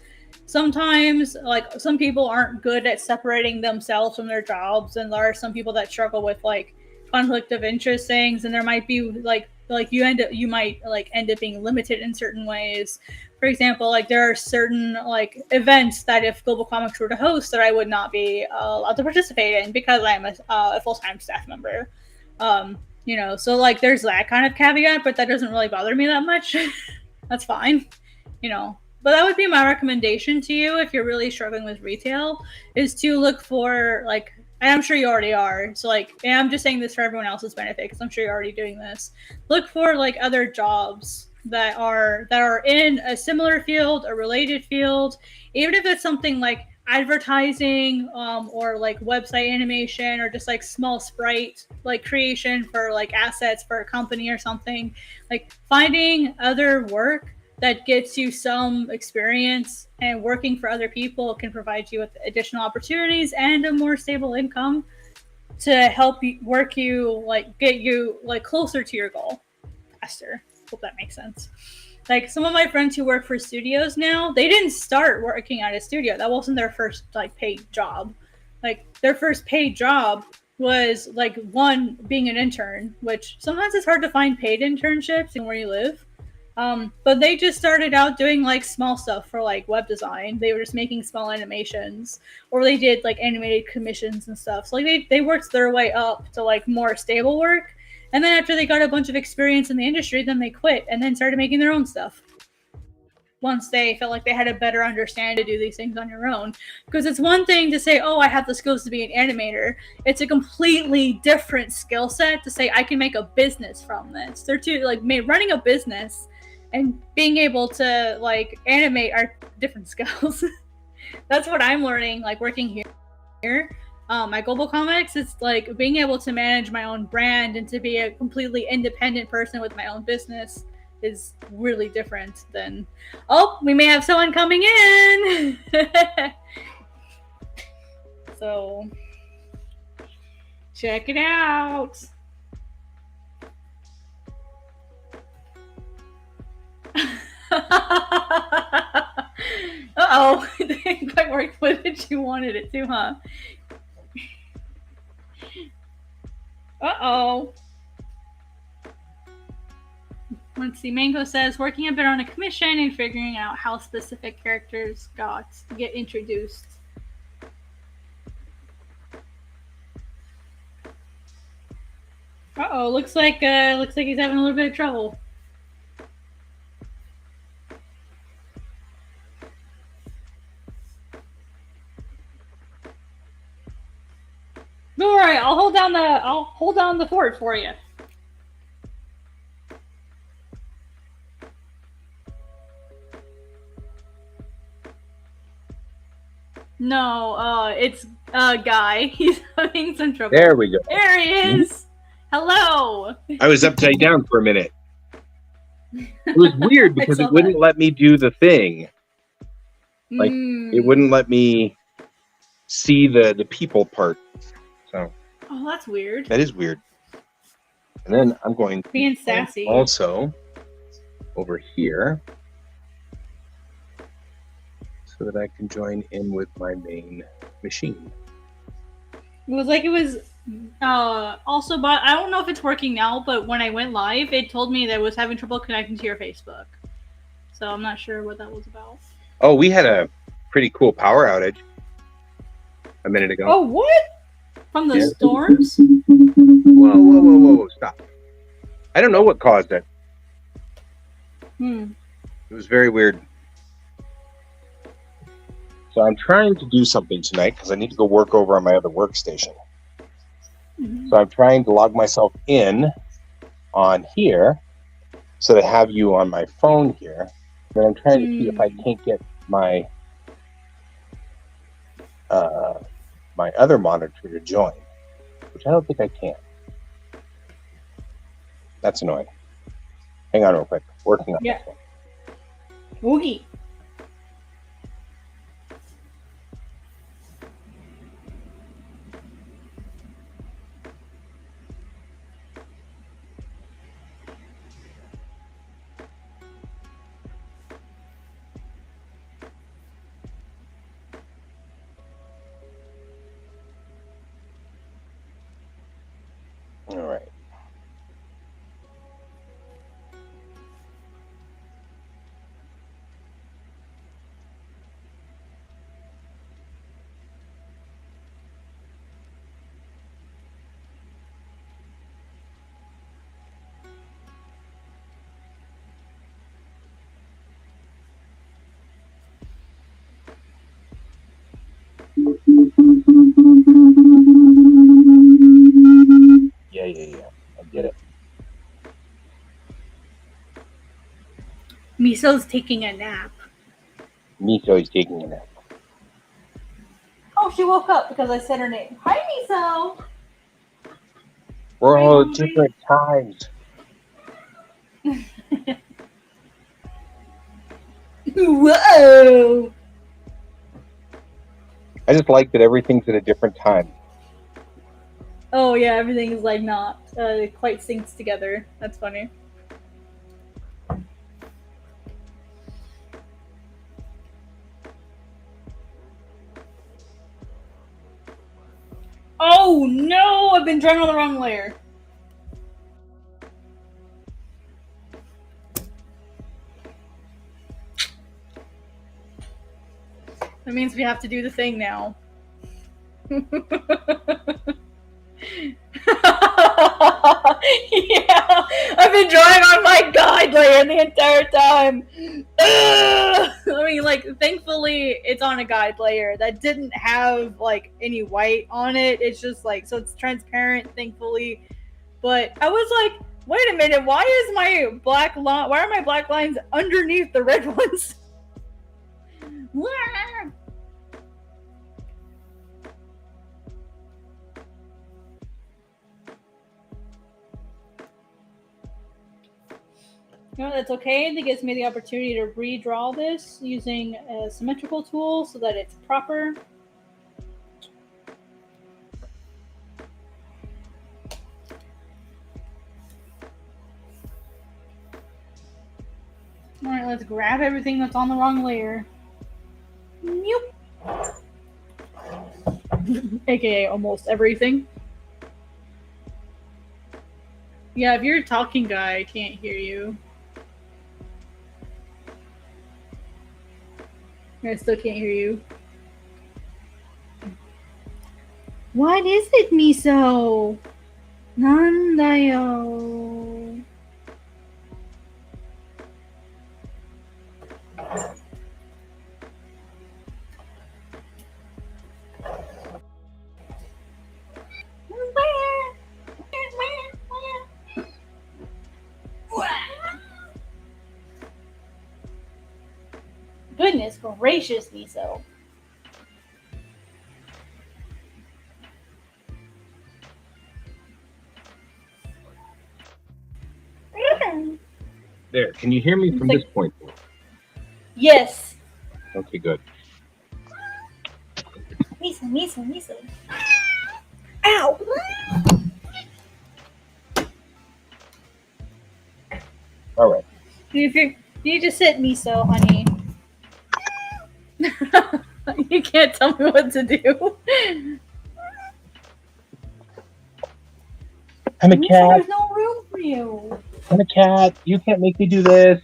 sometimes like some people aren't good at separating themselves from their jobs, and there are some people that struggle with like conflict of interest things, and there might be like you might like end up being limited in certain ways. For example, like there are certain like events that if Global Comics were to host that I would not be allowed to participate in because I'm a full-time staff member. So like there's that kind of caveat, but that doesn't really bother me that much. That's fine, you know. But that would be my recommendation to you if you're really struggling with retail, is to look for like, and I'm sure you already are. So like, and I'm just saying this for everyone else's benefit because I'm sure you're already doing this. Look for like other jobs that are in a similar field, a related field, even if it's something like advertising, or like website animation, or just like small sprite like creation for like assets for a company or something. Like finding other work that gets you some experience and working for other people can provide you with additional opportunities and a more stable income to help you get you like closer to your goal faster. Hope that makes sense. Like some of my friends who work for studios now, they didn't start working at a studio. That wasn't their first like paid job. Like their first paid job was like one being an intern, which sometimes it's hard to find paid internships in where you live. But they just started out doing like small stuff for like web design. They were just making small animations, or they did like animated commissions and stuff. So like they worked their way up to like more stable work. And then after they got a bunch of experience in the industry, then they quit and then started making their own stuff once they felt like they had a better understanding to do these things on your own. Because it's one thing to say, oh, I have the skills to be an animator. It's a completely different skill set to say I can make a business from this. They're two, like, running a business and being able to like animate are different skills. That's what I'm learning, like working here. At Global Comics, it's like being able to manage my own brand and to be a completely independent person with my own business is really different than, oh, we may have someone coming in. So check it out. Uh-oh. It didn't quite work the way that you wanted it to, huh? Uh-oh. Let's see. Mango says, working a bit on a commission and figuring out how specific characters get introduced. Uh-oh. Looks like he's having a little bit of trouble. Don't worry, I'll hold down the fort for you. No, it's a guy. He's having some trouble. There we go. There he is. Hello. I was upside down for a minute. It was weird because it wouldn't let me do the thing. Like it wouldn't let me see the people part. So. Oh, that's weird. That is weird. And then I'm going to being sassy. Also over here so that I can join in with my main machine. It was like it was also, but I don't know if it's working now, but when I went live, it told me that it was having trouble connecting to your Facebook. So I'm not sure what that was about. Oh, we had a pretty cool power outage a minute ago. Oh, what? From the storms? Whoa, stop. I don't know what caused it. It was very weird. So I'm trying to do something tonight because I need to go work over on my other workstation. So I'm trying to log myself in on here so that I have you on my phone here. Then I'm trying to see if I can't get my my other monitor to join, which I don't think I can. That's annoying. Hang on real quick. Working on this one. Woogie. All right. Yeah. I get it. Miso's taking a nap. Miso is taking a nap. Oh, she woke up because I said her name. Hi, Miso. We're all at different times. Whoa. I just like that everything's at a different time. Oh yeah, everything is like not quite syncs together. That's funny. Oh no! I've been drawing on the wrong layer. That means we have to do the thing now. Yeah, I've been drawing on my guide layer the entire time. I mean, like, thankfully it's on a guide layer that didn't have like any white on it. It's just like, so it's transparent, thankfully. But I was like, wait a minute, why are my black lines underneath the red ones? No, that's okay. That gives me the opportunity to redraw this using a symmetrical tool so that it's proper. Alright, let's grab everything that's on the wrong layer. Nope. AKA almost everything. Yeah, if you're a talking guy, I can't hear you. I still can't hear you. What is it, Miso? Nandayo. Goodness gracious, Miso. There. Can you hear me from this point? Yes. Okay, good. Miso. Ow! All right. You just sit, Miso, honey. You can't tell me what to do. I'm a Miso, cat. there's no room for you. I'm a cat. You can't make me do this.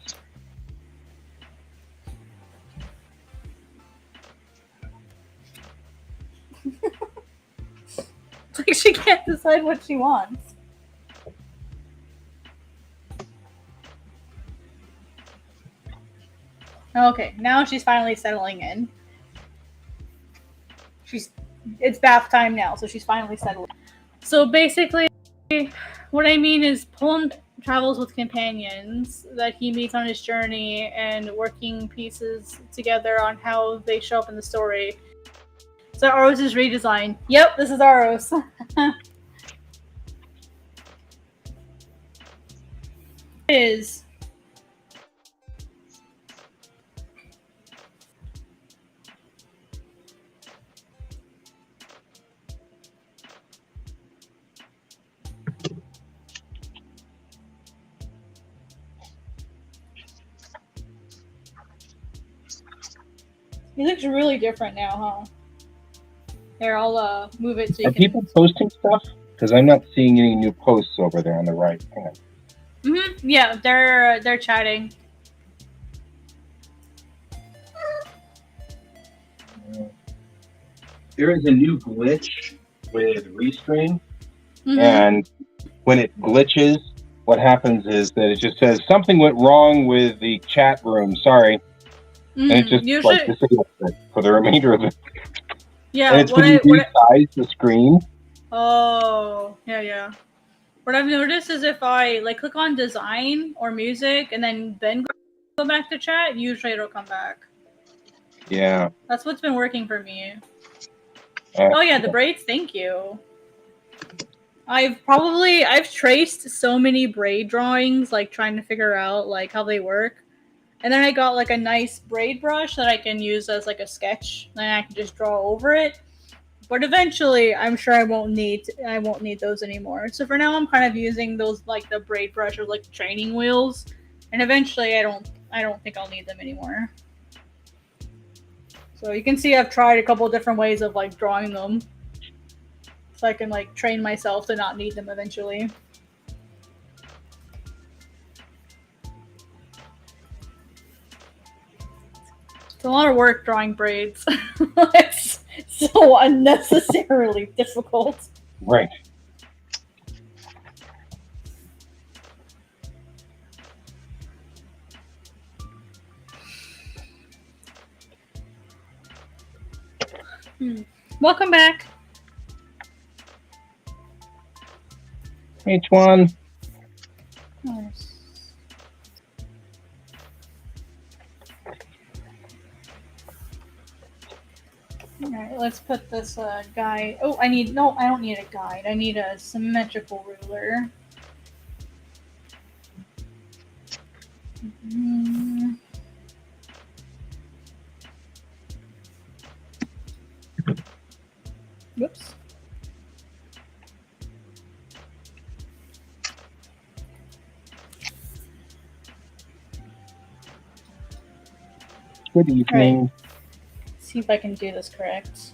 It's like she can't decide what she wants. Okay, now she's finally settling in. It's bath time now, so she's finally settled. So basically, what I mean is Poland travels with companions that he meets on his journey and working pieces together on how they show up in the story. So Aros is redesigned. Yep, this is Aros. It is. He looks really different now, huh? Here, I'll move it so you Are can... people posting stuff? Because I'm not seeing any new posts over there on the right. Hang on. Mm-hmm. Yeah, they're chatting. There is a new glitch with Restream, Mm-hmm. and when it glitches, what happens is that it just says something went wrong with the chat room. Sorry, and it just like disables it for the remainder of it. Yeah, and it's when you resize the screen. Oh, yeah. What I've noticed is if I like click on design or music and then go back to chat, usually it'll come back. Yeah. That's what's been working for me. Oh yeah, the braids, thank you. I've traced so many braid drawings, like trying to figure out like how they work. And then I got like a nice braid brush that I can use as like a sketch. Then I can just draw over it. But eventually, I'm sure I won't need those anymore. So for now, I'm kind of using those like the braid brush or like training wheels. And eventually, I don't think I'll need them anymore. So you can see I've tried a couple different ways of like drawing them, so I can like train myself to not need them eventually. It's a lot of work drawing braids. It's so unnecessarily difficult. Right. Welcome back. H1. Nice. Alright, let's put this guide. Oh, I don't need a guide. I need a symmetrical ruler. Whoops. Good evening. Right. See if I can do this correct.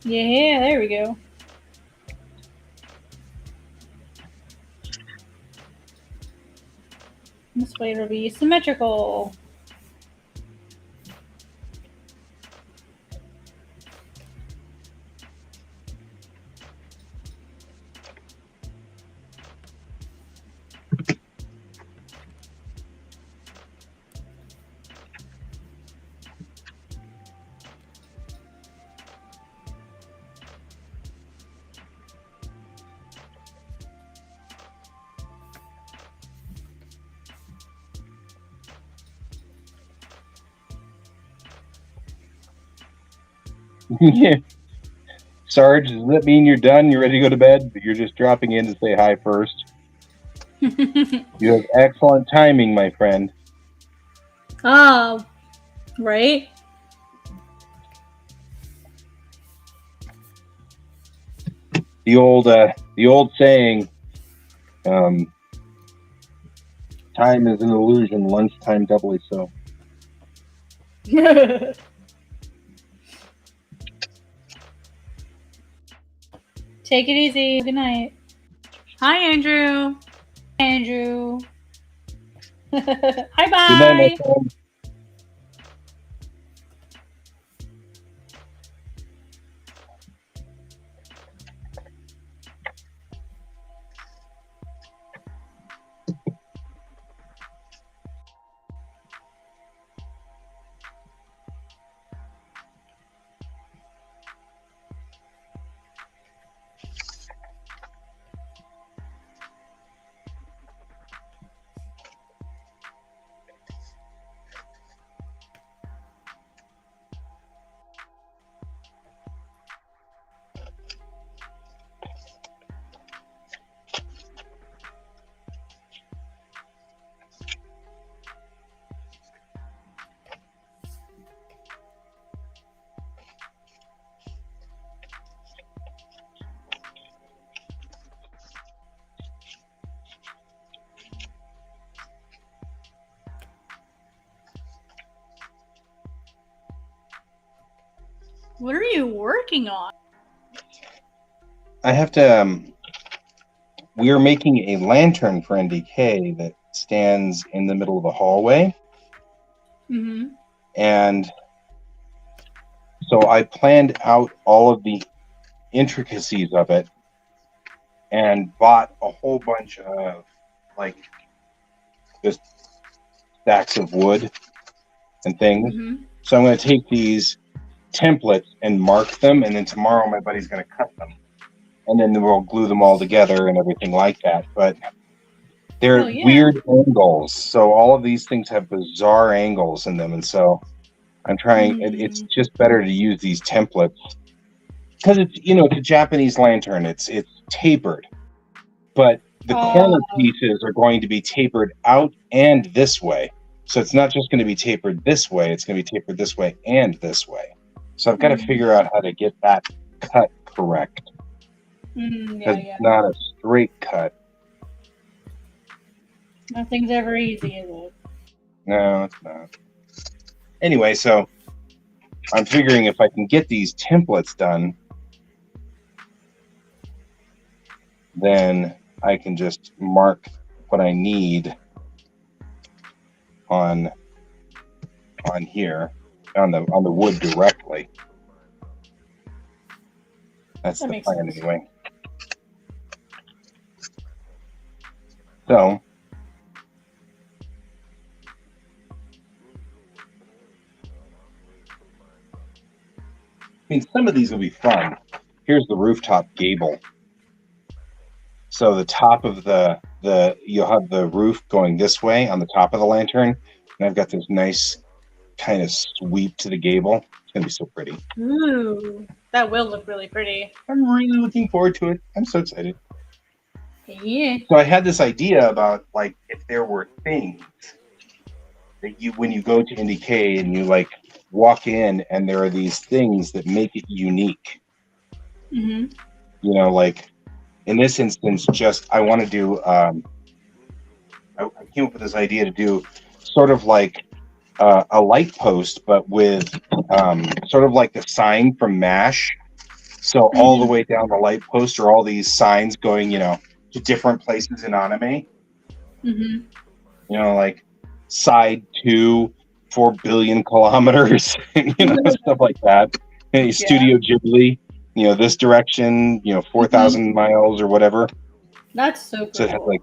Yeah, there we go. This way it'll be symmetrical. Yeah. Sarge, does that mean you're done? You're ready to go to bed? You're just dropping in to say hi first. You have excellent timing, my friend. Ah, right? The old saying, time is an illusion, lunchtime doubly so. Take it easy. Good night. Hi, Andrew. Andrew. Hi, bye. Good night, my friend. What are you working on? I have to. We are making a lantern for NDK that stands in the middle of the hallway. Mm-hmm. And so I planned out all of the intricacies of it and bought a whole bunch of like just stacks of wood and things. Mm-hmm. So I'm going to take these templates and mark them, and then tomorrow my buddy's going to cut them, and then we'll glue them all together and everything like that. But they're weird angles, so all of these things have bizarre angles in them, and so I'm trying. It's just better to use these templates because it's it's a Japanese lantern. It's tapered, but the corner pieces are going to be tapered out and this way. So it's not just going to be tapered this way, it's going to be tapered this way and this way. So I've got to figure out how to get that cut correct. Because it's not a straight cut. Nothing's ever easy, is it? No, it's not. Anyway, so I'm figuring if I can get these templates done, then I can just mark what I need on here on the wood directly. That's the plan anyway. So I mean, some of these will be fun. Here's the rooftop gable. So the top of the you'll have the roof going this way on the top of the lantern, and I've got this nice kind of sweep to the gable. It's gonna be so pretty. Ooh, that will look really pretty. I'm really looking forward to it. I'm so excited. Yeah. So I had this idea about like if there were things that when you go to NDK and you like walk in and there are these things that make it unique. Mm-hmm. You know, like in this instance, just I want to do. I came up with this idea to do sort of like a light post, but with sort of like the sign from MASH. So all the way down the light post are all these signs going, you know, to different places in anime. Mm-hmm. You know, like side 2, 4 billion kilometers, you know, stuff like that. Hey, Studio Ghibli, you know, this direction, you know, 4,000 miles or whatever. That's super So it has cool. like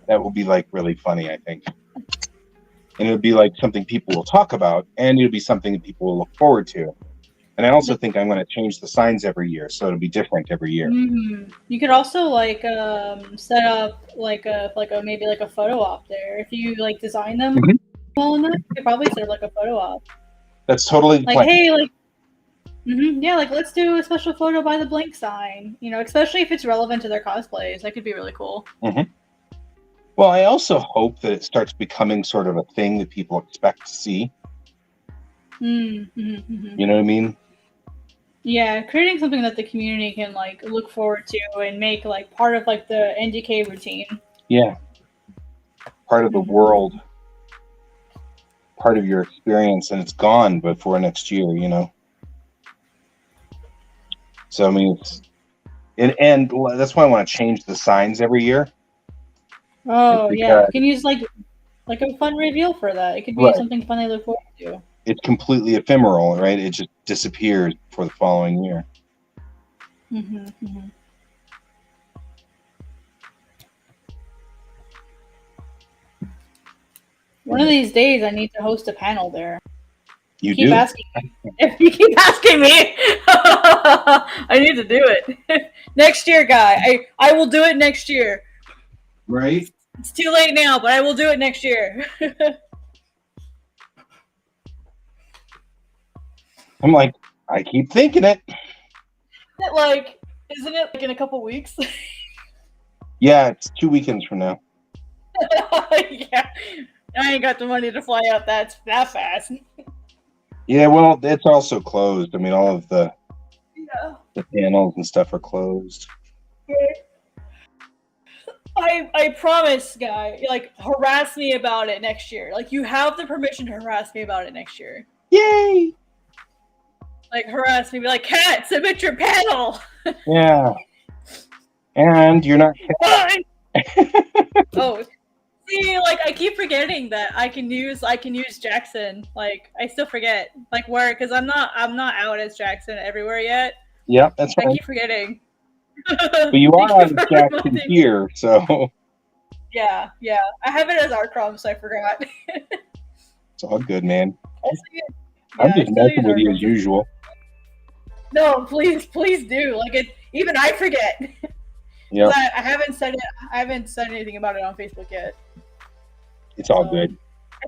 that will be like really funny, I think. And it'll be like something people will talk about, and it'll be something that people will look forward to. And I also think I'm going to change the signs every year, so it'll be different every year. You could also like set up like a maybe like a photo op there if you like design them well enough. You could probably set up like a photo op. That's totally the Like, plan. hey, like, yeah, like let's do a special photo by the blank sign. You know, especially if it's relevant to their cosplays, that could be really cool. Well, I also hope that it starts becoming sort of a thing that people expect to see. You know what I mean? Yeah, creating something that the community can like look forward to and make like part of like the NDK routine. Yeah. Part of the world, part of your experience, and it's gone before next year, you know? So, I mean, and that's why I want to change the signs every year. Oh, yeah. You can use like a fun reveal for that. It could be something fun they look forward to. It's completely ephemeral, right? It just disappears for the following year. One of these days, I need to host a panel there. You keep do. Asking me. If you keep asking me, I need to do it next year, guy. I will do it next year. Right? It's too late now, but I will do it next year. I'm like, I keep thinking it. Isn't it like in a couple weeks? Yeah, it's 2 weekends from now. Yeah, I ain't got the money to fly out that fast. Yeah, well, it's also closed. I mean, all of the panels and stuff are closed. I promise, guy. Like, harass me about it next year. Like, you have the permission to harass me about it next year. Yay! Like, harass me. Be like, Kat, submit your panel. Yeah. And you're not. Oh, see, like I keep forgetting that I can use Jackson. Like I still forget, like where, because I'm not out as Jackson everywhere yet. Yeah, that's right. I keep forgetting. But you are on Jackson here, so. Yeah. I have it as ArtCrumbs, so I forgot. It's all good, man. Yeah, I'm just messing with you as usual. No, please do. Like even I forget. Yeah. I haven't said it. I haven't said anything about it on Facebook yet. It's all good. I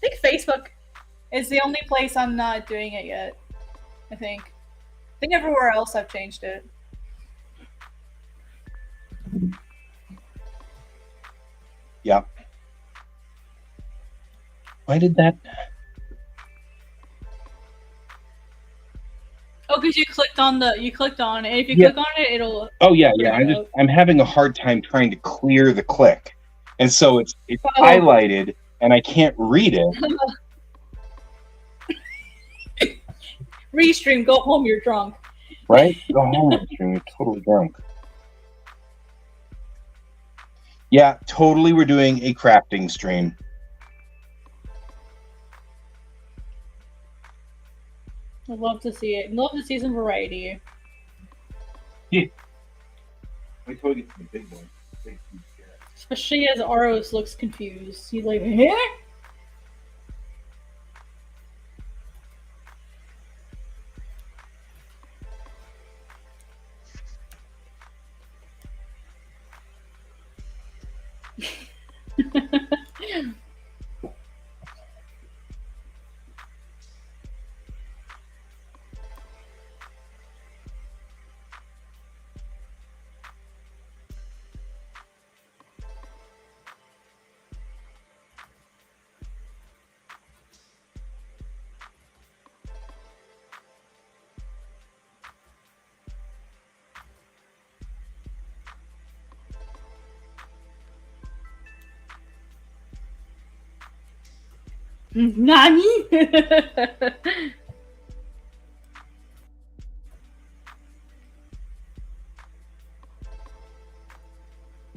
think Facebook is the only place I'm not doing it yet. I think everywhere else I've changed it. Yeah. Why did that? Oh, because you clicked on it. If you click on it, it'll. Oh yeah. I'm having a hard time trying to clear the click, and so it's highlighted, and I can't read it. Restream, go home. You're drunk. Right? Go home, Restream. You're totally drunk. Yeah, totally. We're doing a crafting stream. I'd love to see it. I'd love to see some variety. Yeah. Wait till we get to the big one. Especially as Aros looks confused. He's like, eh? Nani?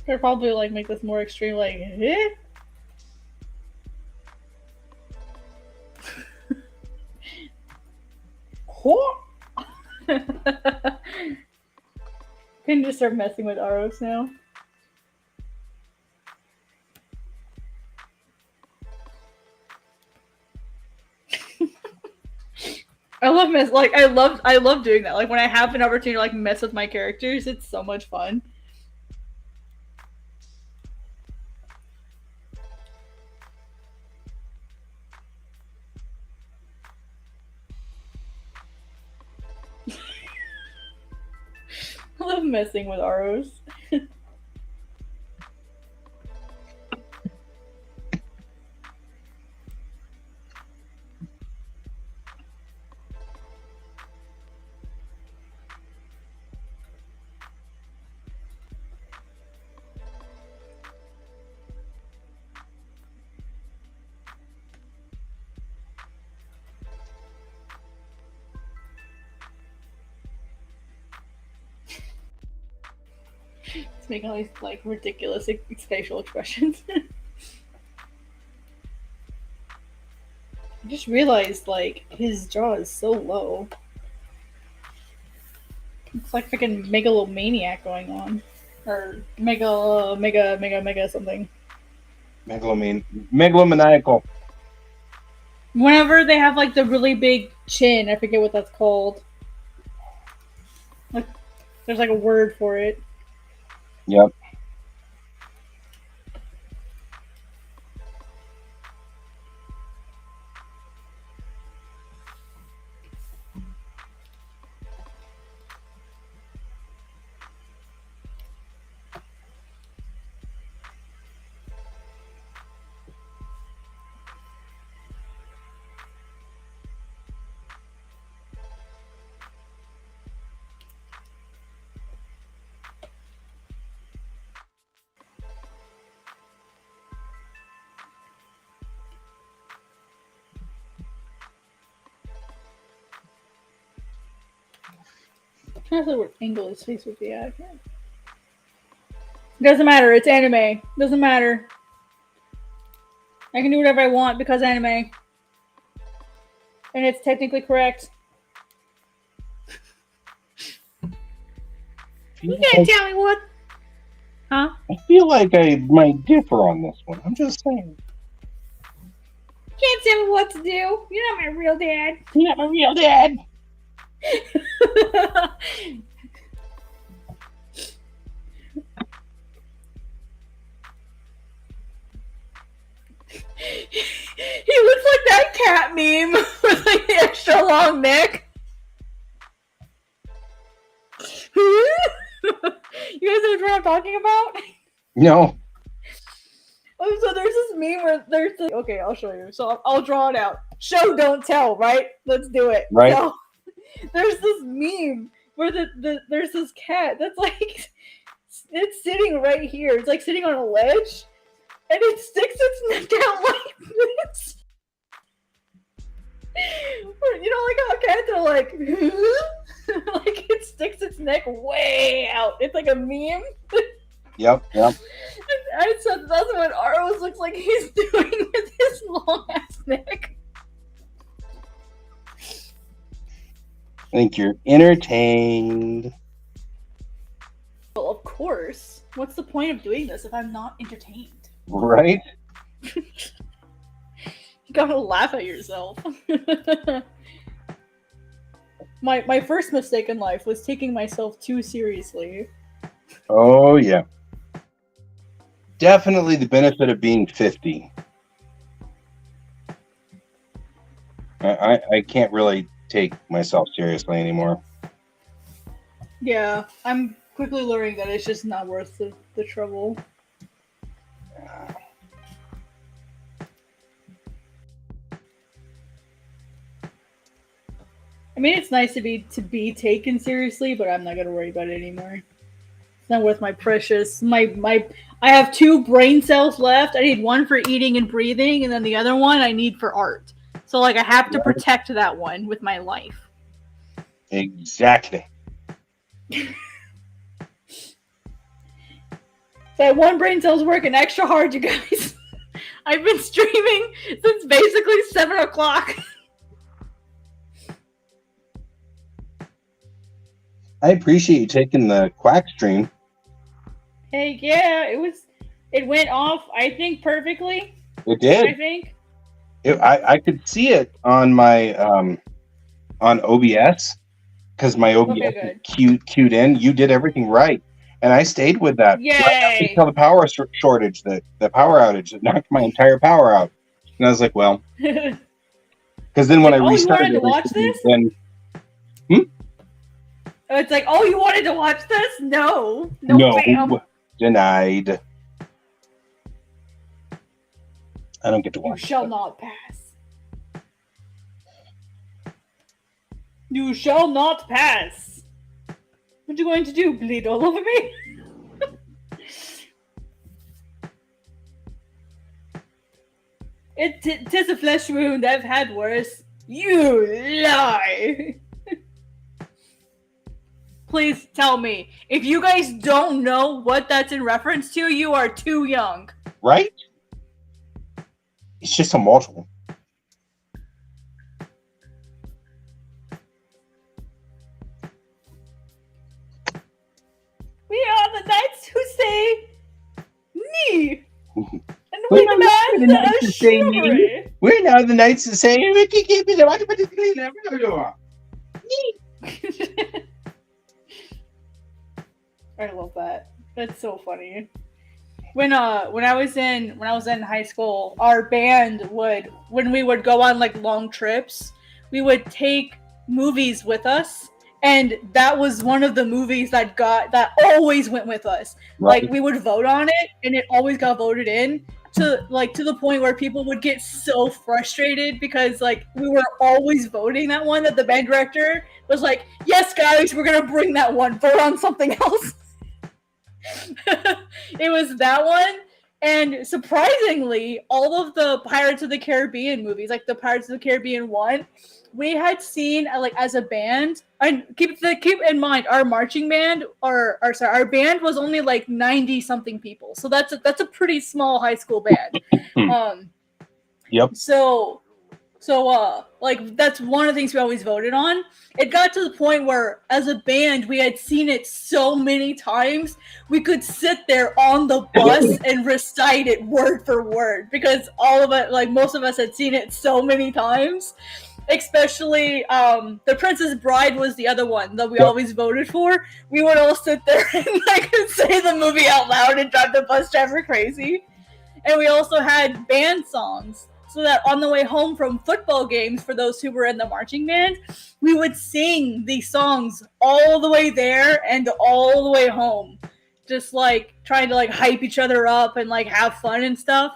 They'll probably like make this more extreme, like, eh? Can you just start messing with Aros now? I love doing that. Like when I have an opportunity to like mess with my characters, it's so much fun. I love messing with Aros. It's making all these like ridiculous facial expressions. I just realized like his jaw is so low. It's like freaking megalomaniac going on. Or mega something. Megalomaniacal. Whenever they have like the really big chin, I forget what that's called. Like, there's like a word for it. Yep. I'm trying to see what angle his face would be at. Doesn't matter, it's anime. Doesn't matter. I can do whatever I want because anime. And it's technically correct. You can't tell me what. Huh? I feel like I might differ on this one. I'm just saying. You can't tell me what to do. You're not my real dad. You're not my real dad. He looks like that cat meme with like the extra long neck. You guys know what I'm talking about? No. Oh, so there's this meme where there's this... Okay, I'll show you. So I'll draw it out. Show, don't tell, right? Let's do it. Right. So, there's this meme where there's this cat that's like, it's sitting right here. It's like sitting on a ledge, and it sticks its neck out like this. You know, like how cats are like, like it sticks its neck way out. It's like a meme. Yep. I said that's what Aros looks like he's doing with his long ass neck. I think you're entertained. Well, of course. What's the point of doing this if I'm not entertained? Right? You gotta laugh at yourself. My first mistake in life was taking myself too seriously. Oh, yeah. Definitely the benefit of being 50. I can't really take myself seriously anymore. Yeah, I'm quickly learning that it's just not worth the trouble. I mean, it's nice to be taken seriously, but I'm not gonna worry about it anymore. It's not worth my precious. I have 2 brain cells left. I need one for eating and breathing, and then the other one I need for art. So like I have to protect that one with my life. Exactly. That one brain cell's working extra hard, you guys. I've been streaming since basically 7 o'clock. I appreciate you taking the quack stream. Hey, yeah, it went off, I think, perfectly. It did. I think. I could see it on my on OBS because my OBS is queued in. You did everything right, and I stayed with that. Yay! Right until the power shortage, the power outage that knocked my entire power out, and I was like, well, because then when I restarted, you wanted to watch this? Then it's like, oh, you wanted to watch this? No, ma'am. Denied. I don't get to watch. You shall not pass. You shall not pass. What are you going to do? Bleed all over me? Tis a flesh wound. I've had worse. You lie. Please tell me. If you guys don't know what that's in reference to, you are too young. Right? It's just a mortal. We are the knights who say me. And we demand a chivalry. We're now the knights who say I love that. That's so funny. When I was in high school, our band when we would go on like long trips, we would take movies with us, and that was one of the movies that always went with us. Right. Like we would vote on it, and it always got voted in to the point where people would get so frustrated because like we were always voting that one, that the band director was like, "Yes, guys, we're gonna bring that one. Vote on something else." It was that one, and surprisingly, all of the Pirates of the Caribbean movies, like the Pirates of the Caribbean 1, we had seen like as a band. And keep in mind, our marching band, our band was only like 90 something people, so that's a pretty small high school band. Yep. So like that's one of the things we always voted on. It got to the point where as a band we had seen it so many times we could sit there on the bus and recite it word for word because all of it, like most of us had seen it so many times. Especially The Princess Bride was the other one that we always voted for. We would all sit there and like say the movie out loud and drive the bus driver crazy. And we also had band songs, so that on the way home from football games, for those who were in the marching band, we would sing these songs all the way there and all the way home, just like trying to like hype each other up and like have fun and stuff.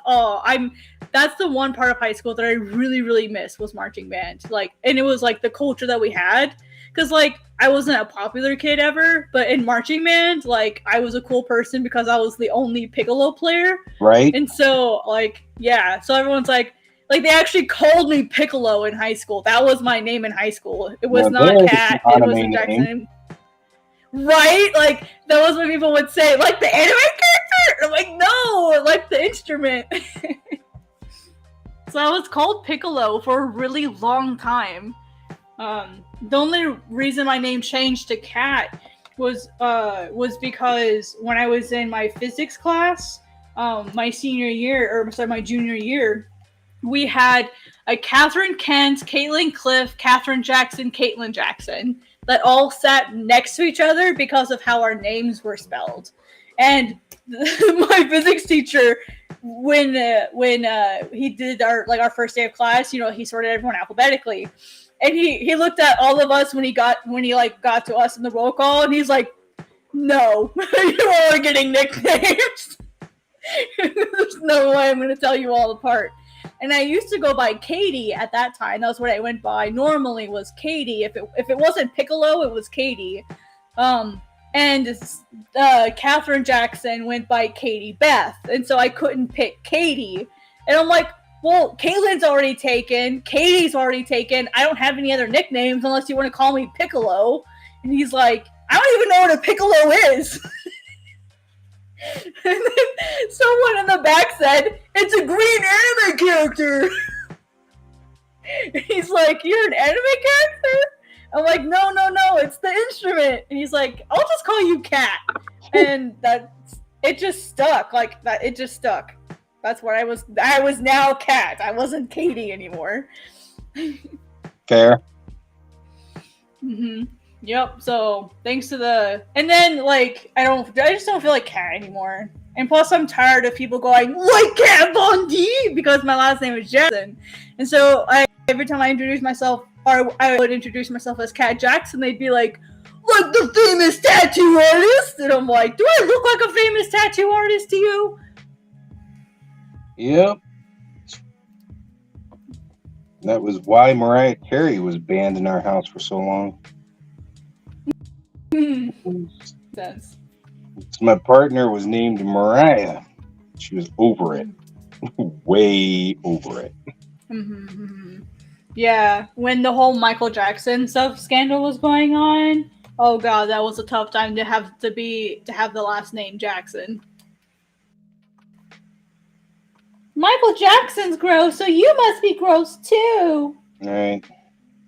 That's the one part of high school that I really, really miss was marching band. Like, and it was like the culture that we had. Because, like, I wasn't a popular kid ever, but in marching band, like, I was a cool person because I was the only piccolo player. Right. And so, like, yeah. So everyone's like, they actually called me Piccolo in high school. That was my name in high school. It was not Cat. It was Jackson. Right? Like, that was what people would say. Like, the anime character? I'm like, no! Like, the instrument. So I was called Piccolo for a really long time. The only reason my name changed to Cat was because when I was in my physics class, my junior year, we had a Catherine Kent, Caitlin Cliff, Catherine Jackson, Caitlin Jackson that all sat next to each other because of how our names were spelled. And my physics teacher, when he did our first day of class, he sorted everyone alphabetically. And he looked at all of us when he got to us in the roll call, and he's like, "No, you all are getting nicknames. There's no way I'm going to tell you all apart." And I used to go by Katie at that time. That was what I went by. Normally was Katie. If it wasn't Piccolo, it was Katie. and Catherine Jackson went by Katie Beth, and so I couldn't pick Katie. And I'm like, well, Caitlin's already taken, Katie's already taken. I don't have any other nicknames unless you want to call me Piccolo. And he's like, I don't even know what a Piccolo is. And then someone in the back said, it's a green anime character. And he's like, you're an anime character? I'm like, no, it's the instrument. And he's like, I'll just call you Cat. And it just stuck. Like that, it just stuck. That's what I was. I was now Cat. I wasn't Katie anymore. Fair. Mm-hmm. Yep. So thanks to and then like I just don't feel like Cat anymore. And plus, I'm tired of people going like Cat Von D because my last name is Jackson. And so every time I introduce myself, or I would introduce myself as Cat Jackson, they'd be like the famous tattoo artist. And I'm like, do I look like a famous tattoo artist to you? Yep. That was why Mariah Carey was banned in our house for so long. Sense. My partner was named Mariah. She was over it. Way over it. Mm-hmm. Yeah, when the whole Michael Jackson stuff scandal was going on, oh god, that was a tough time to have the last name Jackson. Michael Jackson's gross, so you must be gross too. Right.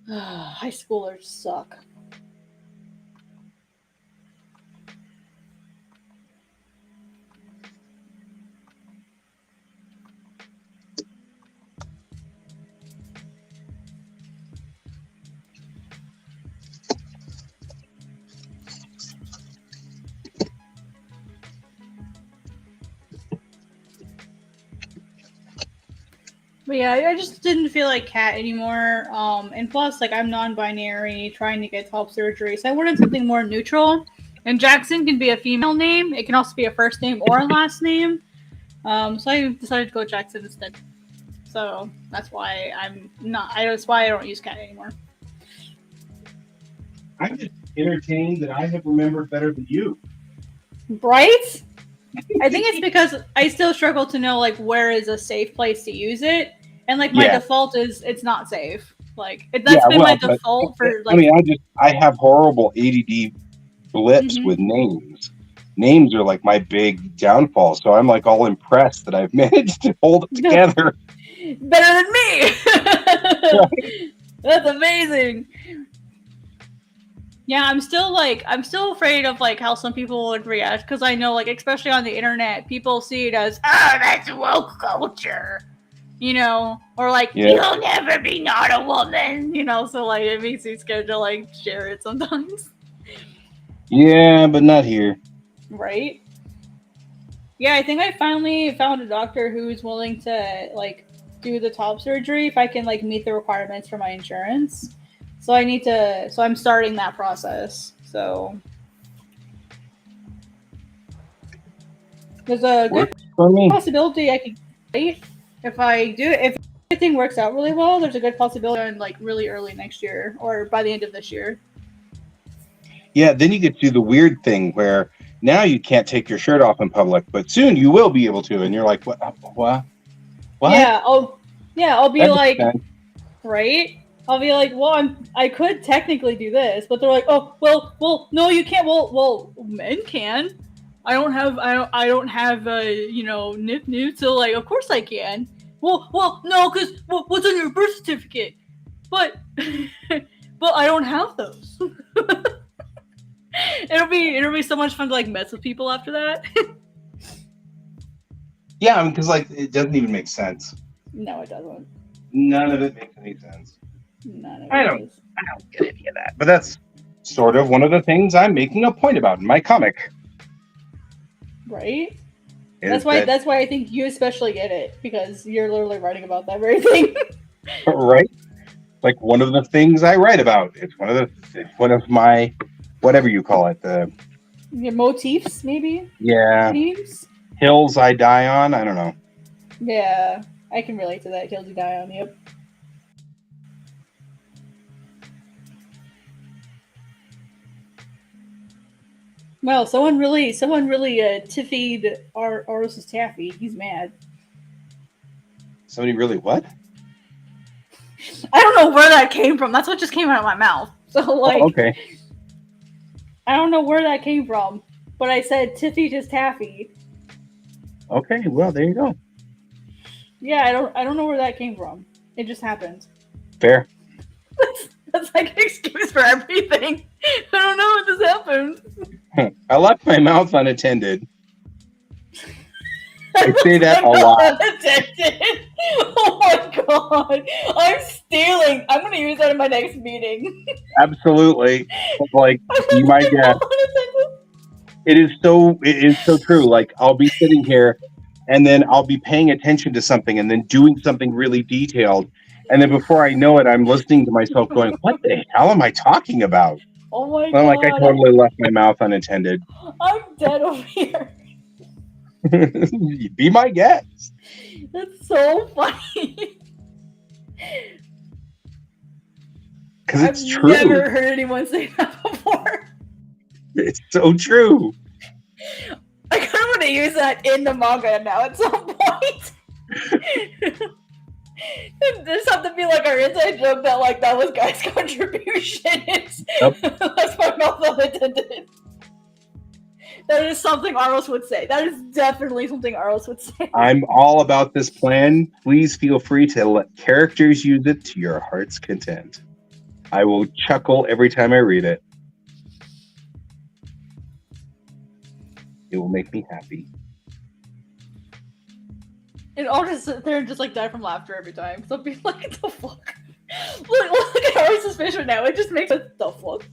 High schoolers suck. But yeah, I just didn't feel like Cat anymore. And plus, like, I'm non-binary, trying to get top surgery, so I wanted something more neutral. And Jackson can be a female name. It can also be a first name or a last name. So I decided to go Jackson instead. So that's why that's why I don't use Cat anymore. I'm just entertained that I have remembered better than you. Right? I think it's because I still struggle to know like where is a safe place to use it, and like my default is it's not safe. Like that's been my default for like. I mean, I have horrible ADD blips with names. Names are like my big downfall, so I'm like all impressed that I've managed to hold it together. Better than me. That's amazing. Yeah, I'm still afraid of like how some people would react, because I know like especially on the internet, people see it as that's woke culture, you know, or like you'll never be not a woman, you know. So like it makes me scared to like share it sometimes. Yeah, but not here. Right? Yeah, I think I finally found a doctor who's willing to like do the top surgery if I can like meet the requirements for my insurance. So I'm starting that process. So there's a good possibility I could, if everything works out really well, there's a good possibility in like really early next year or by the end of this year. Yeah, then you get to do the weird thing where now you can't take your shirt off in public, but soon you will be able to, and you're like, what? Yeah, I'll be like, right? I'll be like, well, I could technically do this, but they're like, oh, well, no, you can't. Well, men can. I don't have nip, so like, of course I can. Well, no, because what's on your birth certificate? But I don't have those. It'll be so much fun to like mess with people after that. Yeah, I mean, because like it doesn't even make sense. No, it doesn't. None of it makes any sense. I don't get any of that. But that's sort of one of the things I'm making a point about in my comic. Right? That's why I think you especially get it, because you're literally writing about that very thing. Right? Like one of the things I write about. It's one of my whatever you call it, your motifs, maybe? Yeah. Themes? Hills I die on, I don't know. Yeah, I can relate to that. Hills you die on, yep. Well, someone really tiffied Aros's taffy. He's mad. Somebody really what? I don't know where that came from. That's what just came out of my mouth. So like, Oh, okay. I don't know where that came from, but I said tiffied his taffy. Okay, well there you go. Yeah, I don't know where that came from. It just happened. Fair. That's like an excuse for everything. I don't know what just happened. I left my mouth unattended. I say that a lot. Unattended. Oh my god! I'm stealing. I'm gonna use that in my next meeting. Absolutely. Like you might guess. It is so true. Like I'll be sitting here and then I'll be paying attention to something and then doing something really detailed. And then before I know it, I'm listening to myself going, what the hell am I talking about? Oh my well, god. Like I totally left my mouth unattended. I'm dead over here. Be my guest. That's so funny. Because it's I've true. never heard anyone say that before. It's so true. I kind of want to use that in the manga now at some point. There's have to be like our inside joke that like that was Guy's contribution. Yep. That's my mouth unattended. That is something Aros would say. That is definitely something Aros would say. I'm all about this plan. Please feel free to let characters use it to your heart's content. I will chuckle every time I read it. It will make me happy. And I'll just sit there and just like die from laughter every time. Because I'll be like, what the fuck? Look at Aros' face right now. It just makes it the fuck.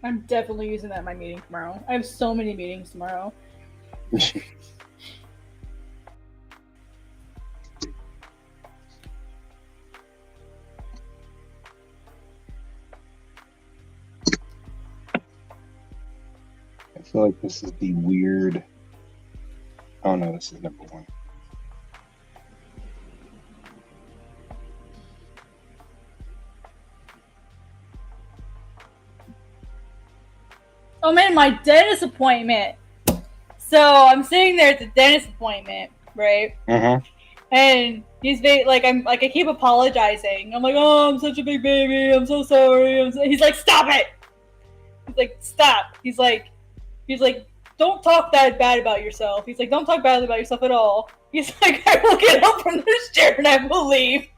I'm definitely using that in my meeting tomorrow. I have so many meetings tomorrow. I feel like this is the weird... Oh no, this is number one. Oh man, my dentist appointment. So I'm sitting there at the dentist appointment, right? Mm-hmm. And he's like, I keep apologizing. I'm like, oh, I'm such a big baby. I'm so sorry. He's like, stop it. He's like, stop. He's like, don't talk that bad about yourself. He's like, don't talk badly about yourself at all. He's like, I will get up from this chair and I will leave.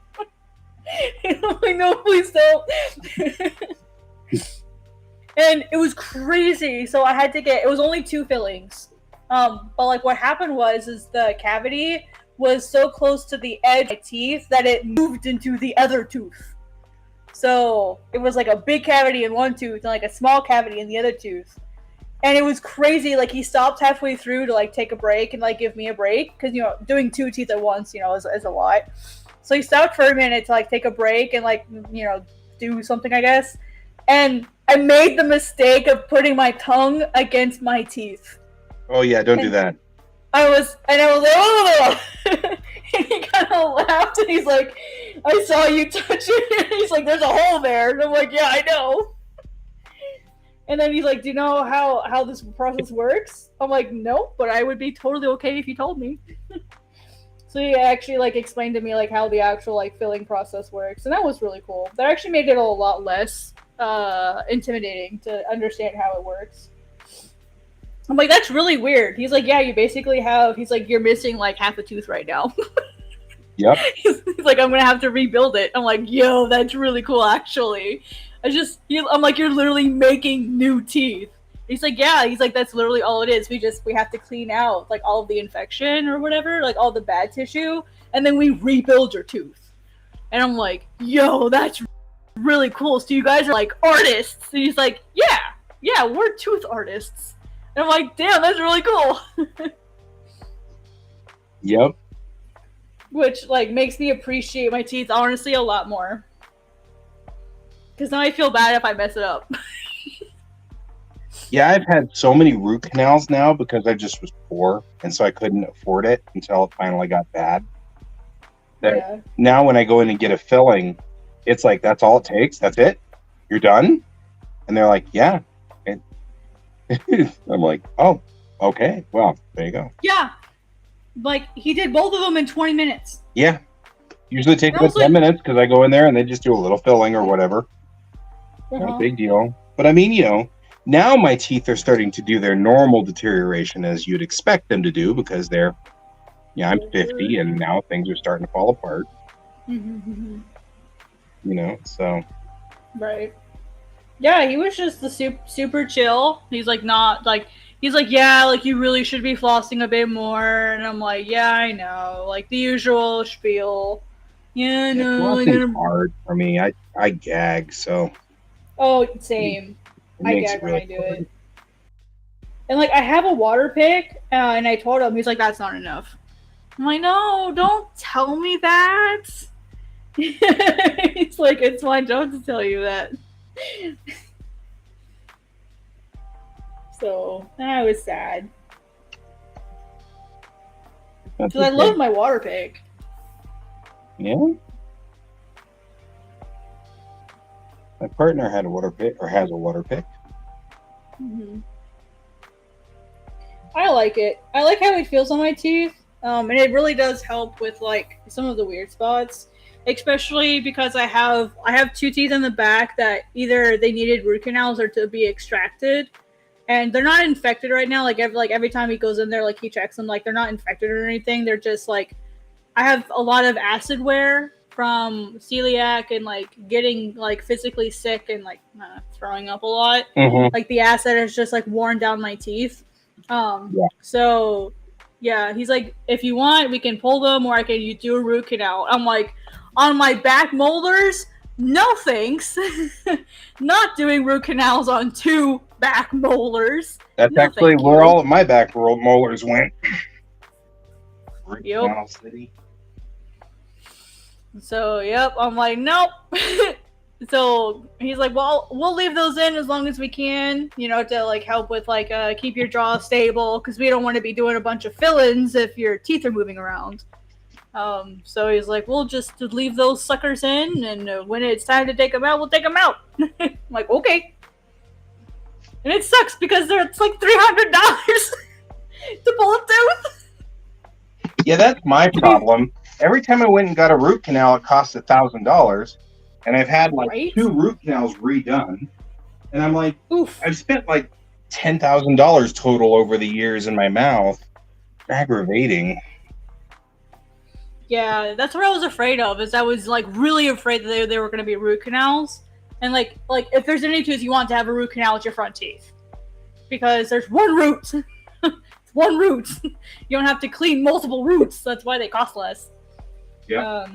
And I'm like, no, please don't. And it was crazy. So I had to it was only 2 fillings. But like what happened is the cavity was so close to the edge of my teeth that it moved into the other tooth. So it was like a big cavity in one tooth and like a small cavity in the other tooth. And it was crazy. Like he stopped halfway through to like take a break and like give me a break. Cause doing 2 teeth at once, is a lot. So he stopped for a minute to like take a break and like, do something, I guess. And I made the mistake of putting my tongue against my teeth. Oh yeah, don't do that. I was like, oh! And he kind of laughed and he's like, I saw you touch it. And he's like, there's a hole there. And I'm like, yeah, I know. And then he's like, do you know how this process works? I'm like, nope, but I would be totally okay if you told me. So he actually like explained to me like how the actual like filling process works. And that was really cool. That actually made it a lot less intimidating to understand how it works. I'm like, that's really weird. He's like, yeah, you basically he's like, you're missing like half a tooth right now. Yep. He's like, I'm gonna have to rebuild it. I'm like, yo, that's really cool actually. I'm like, you're literally making new teeth. He's like, yeah, he's like, that's literally all it is. We have to clean out like all of the infection or whatever, like all the bad tissue, and then we rebuild your tooth. And I'm like, yo, that's really cool. So you guys are like artists. And he's like, yeah, we're tooth artists. And I'm like, damn, that's really cool. Yep. Which like makes me appreciate my teeth honestly a lot more. Because now I feel bad if I mess it up. Yeah, I've had so many root canals now because I just was poor, and so I couldn't afford it until it finally got bad. Yeah. Now when I go in and get a filling, it's like, that's all it takes. That's it. You're done. And they're like, yeah. And I'm like, oh, okay. Well, there you go. Yeah. Like, he did both of them in 20 minutes. Yeah. Usually takes And I about was 10 like, minutes because I go in there and they just do a little filling or whatever. Not a big deal. But I mean, you know, now my teeth are starting to do their normal deterioration as you'd expect them to do because they're, yeah, I'm 50 and now things are starting to fall apart. Mm-hmm. You know, so. Right. Yeah, he was just the super chill. He's like, not like, he's like, yeah, like you really should be flossing a bit more. And I'm like, yeah, I know. Like the usual spiel. Yeah, no. Flossing's hard for me. I gag, so. Oh, same. It I makes gag it when really I do hard. it. And like, I have a water pick, and I told him, he's like, that's not enough. I'm like, no, don't tell me that. He's like, it's my job to tell you that. So, I was sad. Because I love my water pick. Yeah? My partner had a water pick, or has a water pick. Mm-hmm. I like it. I like how it feels on my teeth. And it really does help with like some of the weird spots, especially because I have 2 teeth in the back that either they needed root canals or to be extracted, and they're not infected right now. Like every time he goes in there, like he checks them, like they're not infected or anything. They're just like, I have a lot of acid wear from celiac and like getting like physically sick and like throwing up a lot. Mm-hmm. Like the acid has just like worn down my teeth. So yeah, he's like, if you want, we can pull them, or I can do a root canal. I'm like, on my back molars, no thanks. Not doing root canals on 2 back molars. That's no, actually where all of my back molars went. Root canal city. So yep, I'm like, nope. So he's like, well, we'll leave those in as long as we can, you know, to like help with like keep your jaw stable, because we don't want to be doing a bunch of fill-ins if your teeth are moving around. So he's like, we'll just leave those suckers in, and when it's time to take them out, we'll take them out. I'm like, okay. And it sucks because it's like $300 to pull a tooth. Yeah, that's my problem. Every time I went and got a root canal, it costs $1,000. And I've had like 2 root canals redone. And I'm like, oof, I've spent like $10,000 total over the years in my mouth. Aggravating. Yeah, that's what I was afraid of, is I was like really afraid that they were going to be root canals. And like if there's any tooth you want to have a root canal, it's your front teeth. Because there's one root. It's one root. You don't have to clean multiple roots. That's why they cost less. Yeah.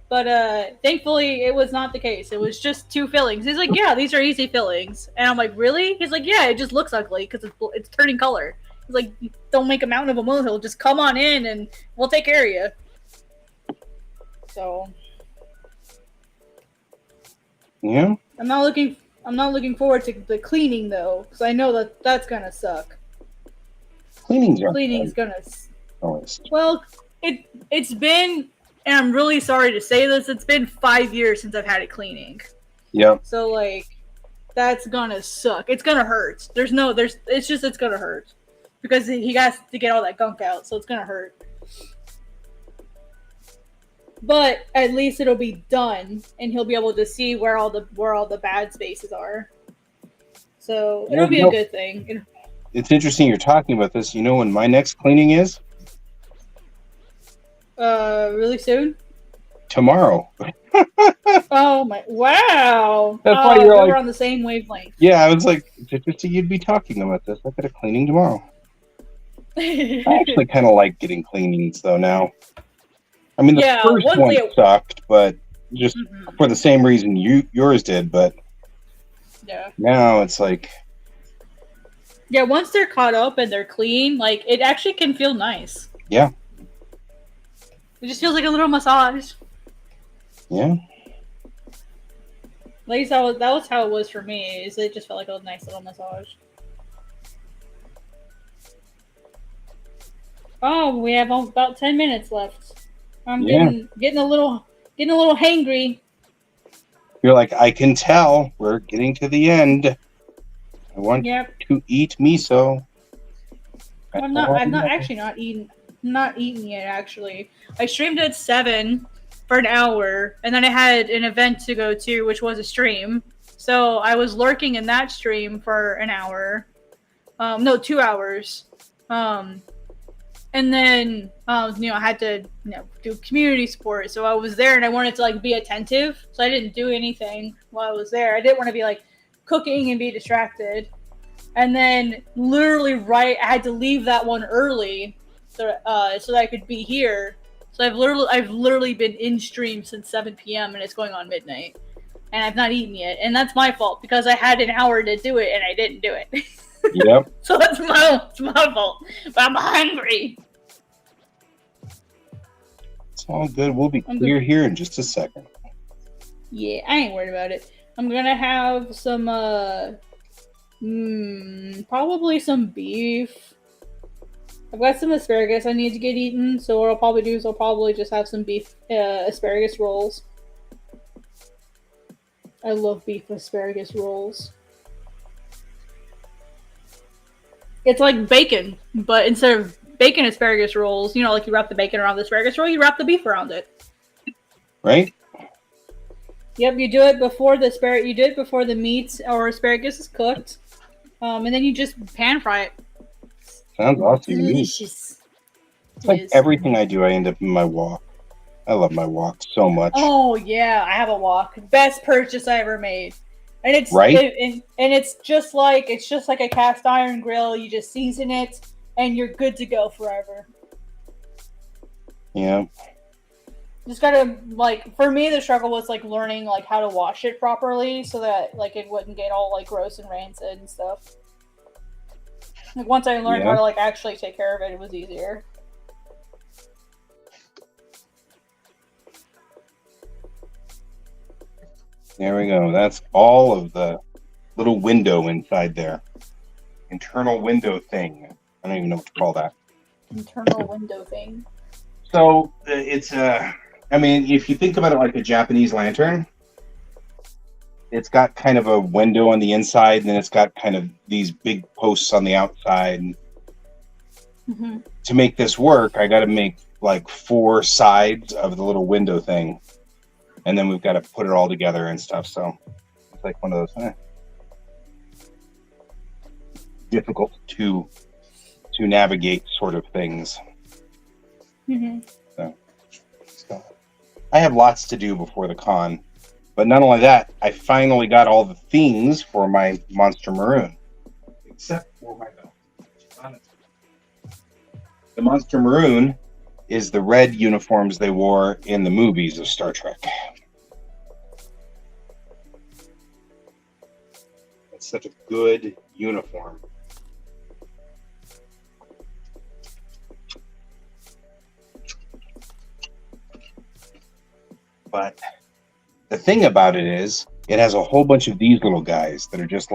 But thankfully, it was not the case. It was just 2 fillings. He's like, yeah, these are easy fillings. And I'm like, really? He's like, yeah, it just looks ugly because it's turning color. He's like, don't make a mountain of a molehill. Just come on in and we'll take care of you. So. Yeah. I'm not looking forward to the cleaning, though, because I know that's going to suck. Cleaning's going to... Well, it's been... And I'm really sorry to say this, it's been 5 years since I've had it cleaning. Yep. So, like, that's gonna suck. It's gonna hurt. It's gonna hurt. Because he has to get all that gunk out, so it's gonna hurt. But at least it'll be done, and he'll be able to see where all the bad spaces are. So, it'll be a good thing. It's interesting you're talking about this. You know when my next cleaning is? Really soon? Tomorrow. Oh my! Wow. That's why we're on the same wavelength. Yeah, I was like, just you'd be talking about this. I got a cleaning tomorrow. I actually kind of like getting cleanings though now. I mean, the first one sucked, but just for the same reason yours did. But yeah, now it's like, yeah, once they're caught up and they're clean, like it actually can feel nice. Yeah. It just feels like a little massage. Yeah. At least that was how it was for me. Is it just felt like a nice little massage. Oh, we have about 10 minutes left. I'm getting a little hangry. You're like, I can tell we're getting to the end. I want to eat miso. I'm not eating yet, actually. I streamed at 7 for an hour, and then I had an event to go to, which was a stream. So I was lurking in that stream for an hour. No, 2 hours. And then, I had to, do community support. So I was there and I wanted to, be attentive. So I didn't do anything while I was there. I didn't want to be, cooking and be distracted. And then literally I had to leave that one early so that I could be here. So I've literally been in stream since 7 p.m. and it's going on midnight. And I've not eaten yet. And that's my fault because I had an hour to do it and I didn't do it. Yep. So it's my fault. But I'm hungry. It's all good. We'll be clear here in just a second. Yeah, I ain't worried about it. I'm gonna have some probably some beef. I've got some asparagus I need to get eaten, so what I'll probably do is I'll probably just have some beef asparagus rolls. I love beef asparagus rolls. It's like bacon, but instead of bacon asparagus rolls, you wrap the bacon around the asparagus roll, you wrap the beef around it. Right? Yep, you do it before the meat or asparagus is cooked. And then you just pan fry it. Sounds awesome. Delicious. It's like everything I do, I end up in my wok. I love my wok so much. Oh yeah, I have a wok. Best purchase I ever made. And it's it's just like a cast iron grill. You just season it and you're good to go forever. Yeah. Just gotta for me the struggle was learning how to wash it properly so that it wouldn't get all gross and rancid and stuff. Once I learned how to actually take care of it, it was easier. There we go. That's all of the little window inside there. Internal window thing. I don't even know what to call that. Internal window thing. So it's if you think about it like a Japanese lantern, it's got kind of a window on the inside, and then it's got kind of these big posts on the outside. Mm-hmm. To make this work, I got to make 4 sides of the little window thing. And then we've got to put it all together and stuff. So it's like one of those difficult to navigate sort of things. Mm-hmm. So I have lots to do before the con. But not only that, I finally got all the things for my Monster Maroon. Except for my belt. The Monster Maroon is the red uniforms they wore in the movies of Star Trek. It's such a good uniform. But the thing about it is, it has a whole bunch of these little guys that are just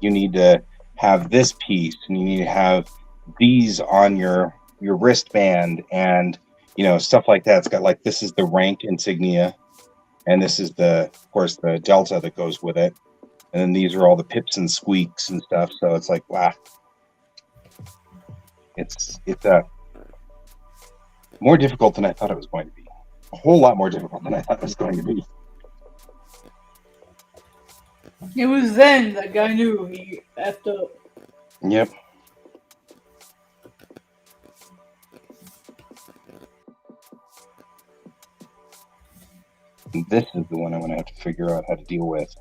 you need to have this piece, and you need to have these on your wristband, and stuff like that. It's got this is the rank insignia, and this is of course the delta that goes with it, and then these are all the pips and squeaks and stuff. So it's wow, it's more difficult than I thought it was going to be. A whole lot more difficult than I thought it was going to be. It was then that guy knew he effed up. Yep. This is the one I'm going to have to figure out how to deal with.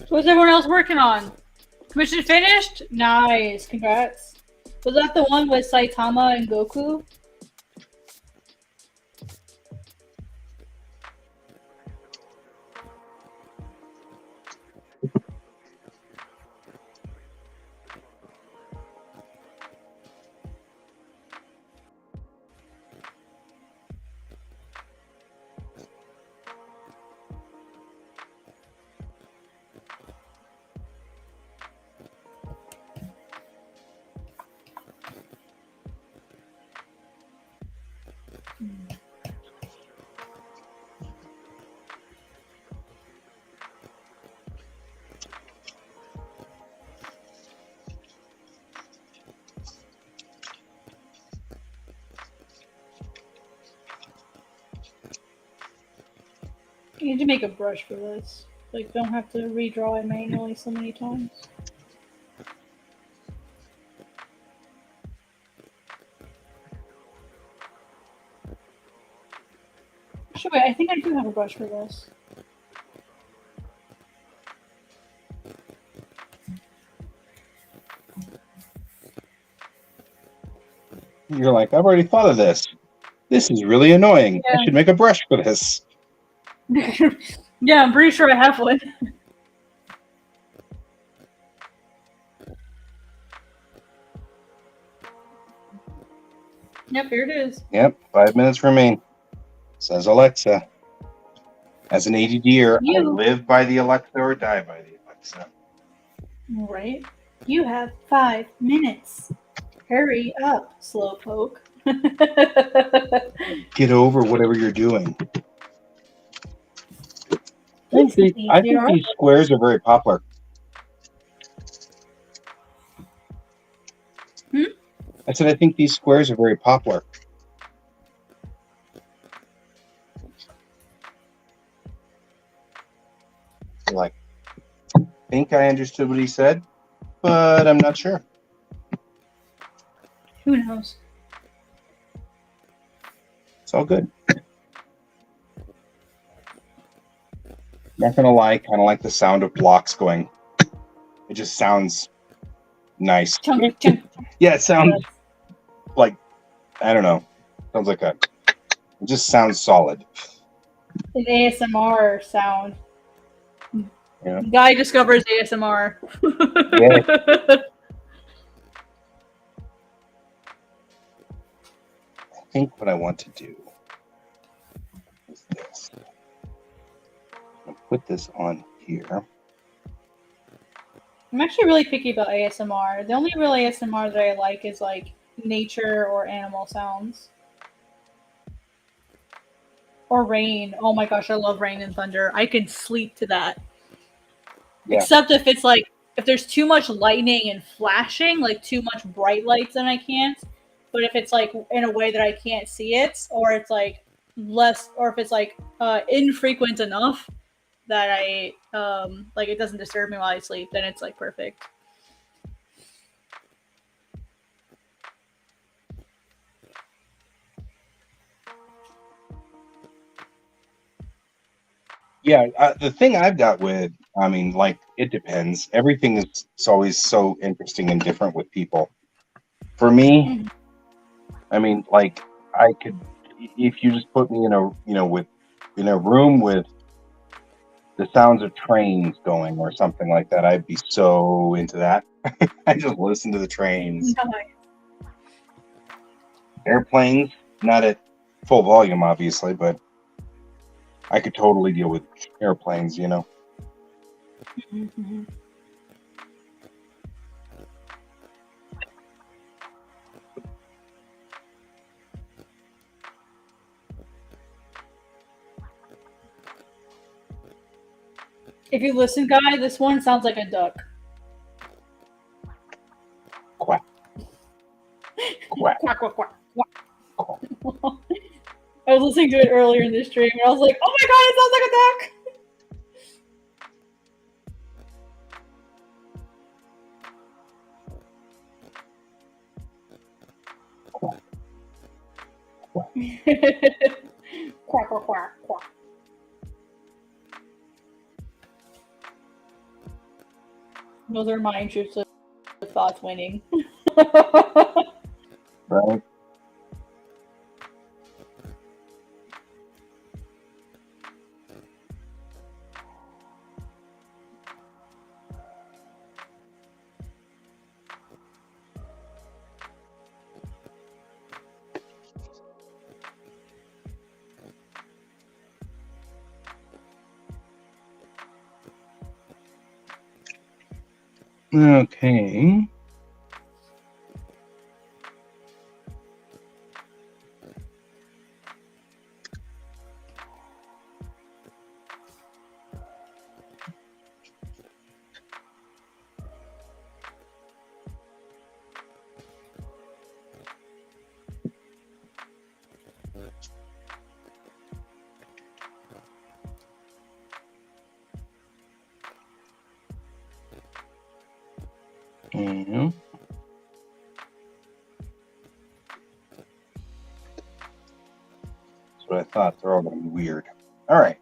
What's everyone else working on? Commission finished? Nice, congrats. Was that the one with Saitama and Goku? You need to make a brush for this. Like, don't have to redraw it manually so many times. Actually, wait, I think I do have a brush for this. You're like, I've already thought of this. This is really annoying. Yeah. I should make a brush for this. Yeah, I'm pretty sure I have one. Yep, here it is. Yep, 5 minutes remain, says Alexa. As an ADDer, I live by the Alexa or die by the Alexa. Right. You have 5 minutes. Hurry up, slowpoke. Get over whatever you're doing. I think these squares are very popular. I said I think these squares are very popular. Like, I think I understood what he said, but I'm not sure. Who knows? It's all good. Not gonna lie, kind of like the sound of blocks going. It just sounds nice. Chunk, chunk. Yeah, it sounds like, I don't know. Sounds like it just sounds solid. An ASMR sound. Yeah. Guy discovers ASMR. Yeah. I think what I want to do is this. I'll put this on here. I'm actually really picky about ASMR. The only real ASMR that I like is like nature or animal sounds. Or rain. Oh my gosh, I love rain and thunder. I can sleep to that. Yeah. Except if it's like, if there's too much lightning and flashing, like too much bright lights, then I can't. But if it's like in a way that I can't see it, or it's like less, or if it's like infrequent enough that I, like it doesn't disturb me while I sleep, then it's like perfect. Yeah, the thing I've got with, I mean, like, it depends. Everything is always so interesting and different with people. For me, I mean, like, I could, if you just put me in a, in a room with the sounds of trains going or something like that, I'd be so into that. I just listen to the trains. Nice. Airplanes, not at full volume, obviously, but I could totally deal with airplanes, Mm-hmm. If you listen, guy, this one sounds like a duck. Quack. Quack. Quack, quack, quack, quack. I was listening to it earlier in the stream, and I was like, oh my god, it sounds like a duck! Quack, quack, quack, quack. Those are my intrusive thoughts winning. Right. Okay. Yeah. That's what I thought. They're all going to be weird. All right.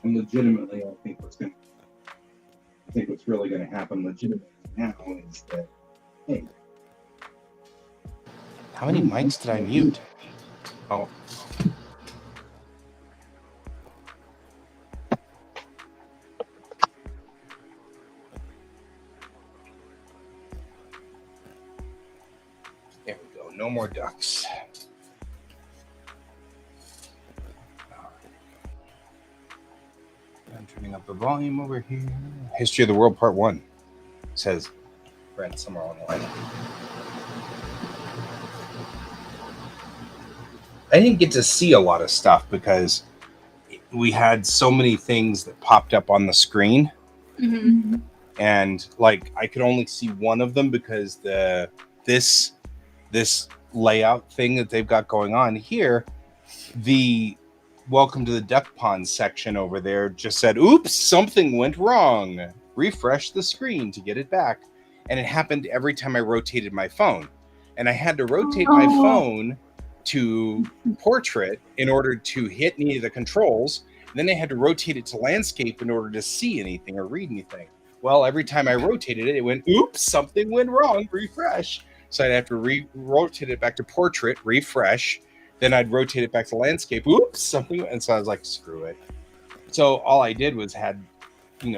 And legitimately, I think what's really going to happen legitimately now is that, hey, how many mics did I mute? Oh. There we go. No more ducks. I'm turning up the volume over here. History of the World Part 1 says Brent somewhere on the line. I didn't get to see a lot of stuff because we had so many things that popped up on the screen. Mm-hmm. And like I could only see one of them because this layout thing that they've got going on here, the welcome to the duck pond section over there just said, oops, something went wrong. Refresh the screen to get it back. And it happened every time I rotated my phone. And I had to rotate my phone to portrait in order to hit any of the controls. And then I had to rotate it to landscape in order to see anything or read anything. Well, every time I rotated it, it went, oops, something went wrong, refresh. So I'd have to rotate it back to portrait, refresh. Then I'd rotate it back to landscape. Oops, something. And so I was like, screw it. So all I did was had, but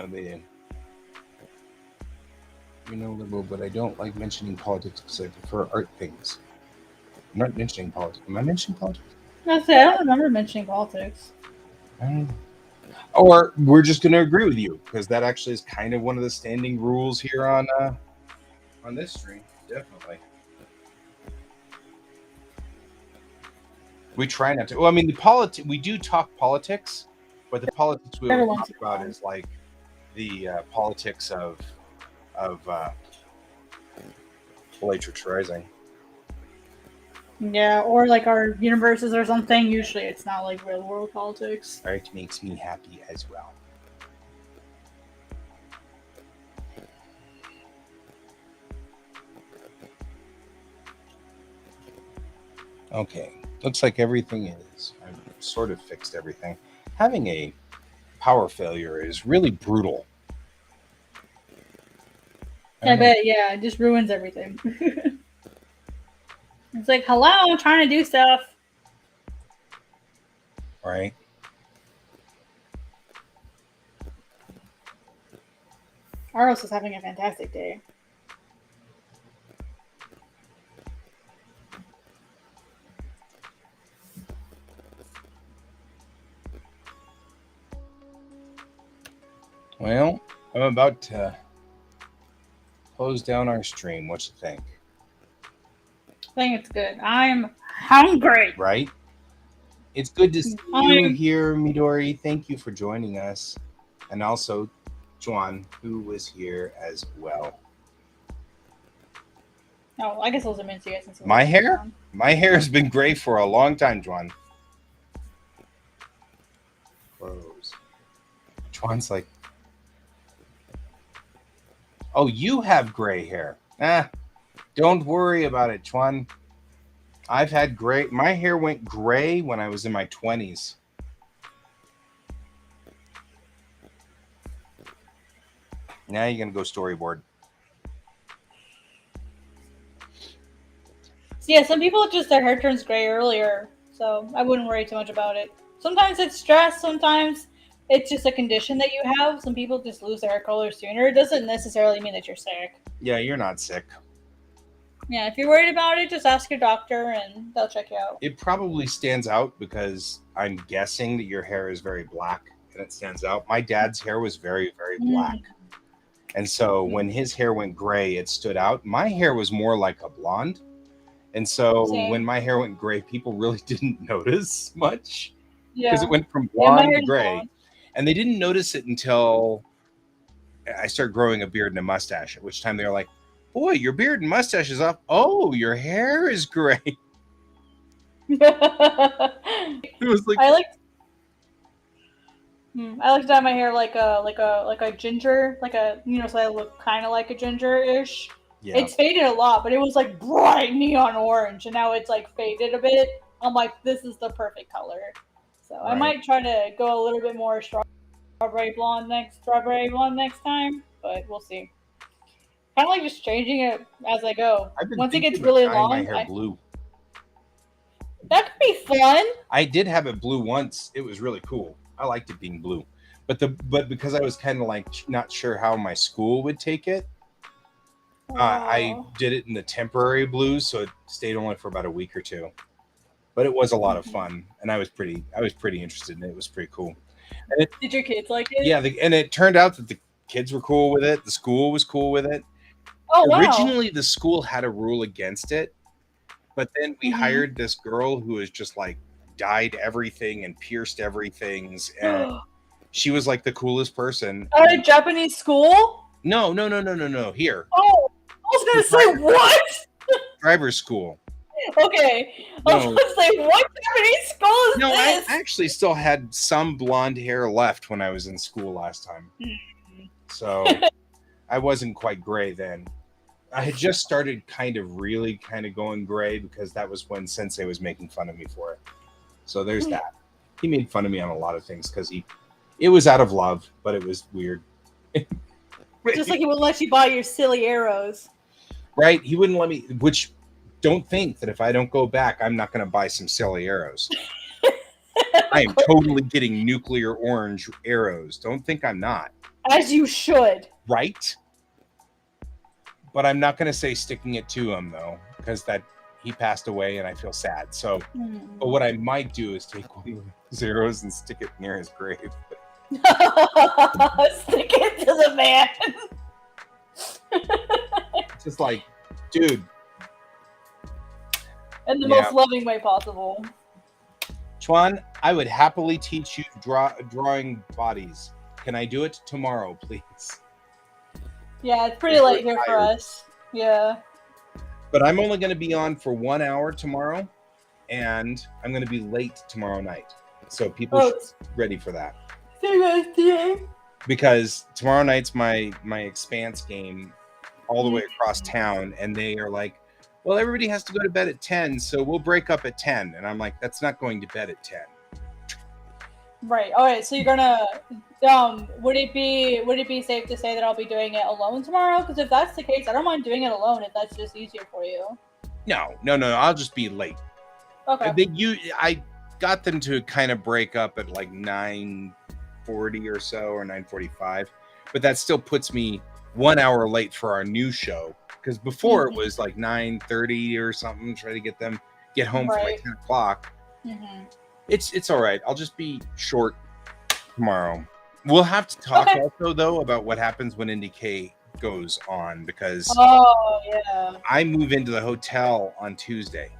I don't like mentioning politics because I prefer art things. I'm not mentioning politics. Am I mentioning politics? I don't remember mentioning politics. Or we're just going to agree with you because that actually is kind of one of the standing rules here on this stream. Definitely. We try not to. Well, I mean, we do talk politics, but the politics we always talk about is like the politics of Bellatrix Rising. Yeah, or like our universes or something. Usually it's not like real world politics. Art makes me happy as well. Okay, looks like everything is. I've sort of fixed everything. Having a power failure is really brutal. I bet, yeah, it just ruins everything. It's like, hello, I'm trying to do stuff. Right. Aros is having a fantastic day. Well, I'm about to close down our stream. What you think? I think it's good. I'm hungry. Right? It's good to see you here, Midori. Thank you for joining us. And also, Juan, who was here as well. Oh, I guess those are meant to you guys. My hair? My hair has been gray for a long time, Juan. Close. Juan's like, oh, you have gray hair. Don't worry about it, Juan. I've had gray. My hair went gray when I was in my 20s. Now you're going to go storyboard. So yeah, some people just their hair turns gray earlier, so I wouldn't worry too much about it. Sometimes it's stress, sometimes it's just a condition that you have. Some people just lose their hair color sooner. It doesn't necessarily mean that you're sick. Yeah, you're not sick. Yeah, if you're worried about it, just ask your doctor and they'll check you out. It probably stands out because I'm guessing that your hair is very black and it stands out. My dad's hair was very, very black. And so when his hair went gray, it stood out. My hair was more like a blonde. And so when my hair went gray, people really didn't notice much because it went from blonde to gray. And they didn't notice it until I started growing a beard and a mustache, at which time they were like, boy, your beard and mustache is off. Oh, your hair is gray. It was like I like to dye my hair like a ginger, so I look kind of like a ginger-ish. yeah, It's faded a lot, but it was like bright neon orange, and now it's like faded a bit. I'm like, this is the perfect color. So I right. might try to go a little bit more strawberry blonde next time, but we'll see. Kind of like just changing it as I go. I've been Once it thinking gets about really dyeing my long, hair blue. that could be fun. I did have it blue once. It was really cool. I liked it being blue, but because I was kind of like not sure how my school would take it, I did it in the temporary blue, so it stayed only for about a week or two. But it was a lot of fun, and I was pretty interested in it. It was pretty cool. And Did your kids like it? yeah, and it turned out that the kids were cool with it. The school was cool with it. Oh, wow. Originally, the school had a rule against it, but then we hired this girl who was just like dyed everything and pierced everything, and she was like the coolest person. At a Japanese school? No. Here. Oh, I was gonna say what? Driver's school. Okay. I was gonna say, what Japanese school is this? I actually still had some blonde hair left when I was in school last time. So I wasn't quite gray then. I had just started really going gray because that was when Sensei was making fun of me for it. So there's that. He made fun of me on a lot of things because it was out of love, but it was weird. Just like he wouldn't let you buy your silly arrows. Right? He wouldn't let me, which don't think that if I don't go back, I'm not going to buy some silly arrows. I am totally getting nuclear orange arrows. Don't think I'm not. As you should. Right? But I'm not going to say sticking it to him, though, because he passed away and I feel sad. So, but what I might do is take one of those arrows and stick it near his grave. Stick it to the man. Just like, dude. In the most loving way possible. Chuan, I would happily teach you drawing bodies. Can I do it tomorrow, please? Yeah, it's pretty late here for us. Yeah. But I'm only going to be on for 1 hour tomorrow, and I'm going to be late tomorrow night. So people should be ready for that. Because tomorrow night's my Expanse game all the way across town, and they are like, well, everybody has to go to bed at 10, so we'll break up at 10. And I'm like, that's not going to bed at 10. Right. All right. So you're gonna. Would it be safe to say that I'll be doing it alone tomorrow? Because if that's the case, I don't mind doing it alone if that's just easier for you. No. I'll just be late. Okay. I got them to kind of break up at like 9:40 or so, or 9:45, but that still puts me 1 hour late for our new show. Because before it was like 9:30 or something. Try to get home for like 10 o'clock. It's all right. I'll just be short tomorrow. We'll have to talk also though about what happens when NDK goes on, because I move into the hotel on Tuesday.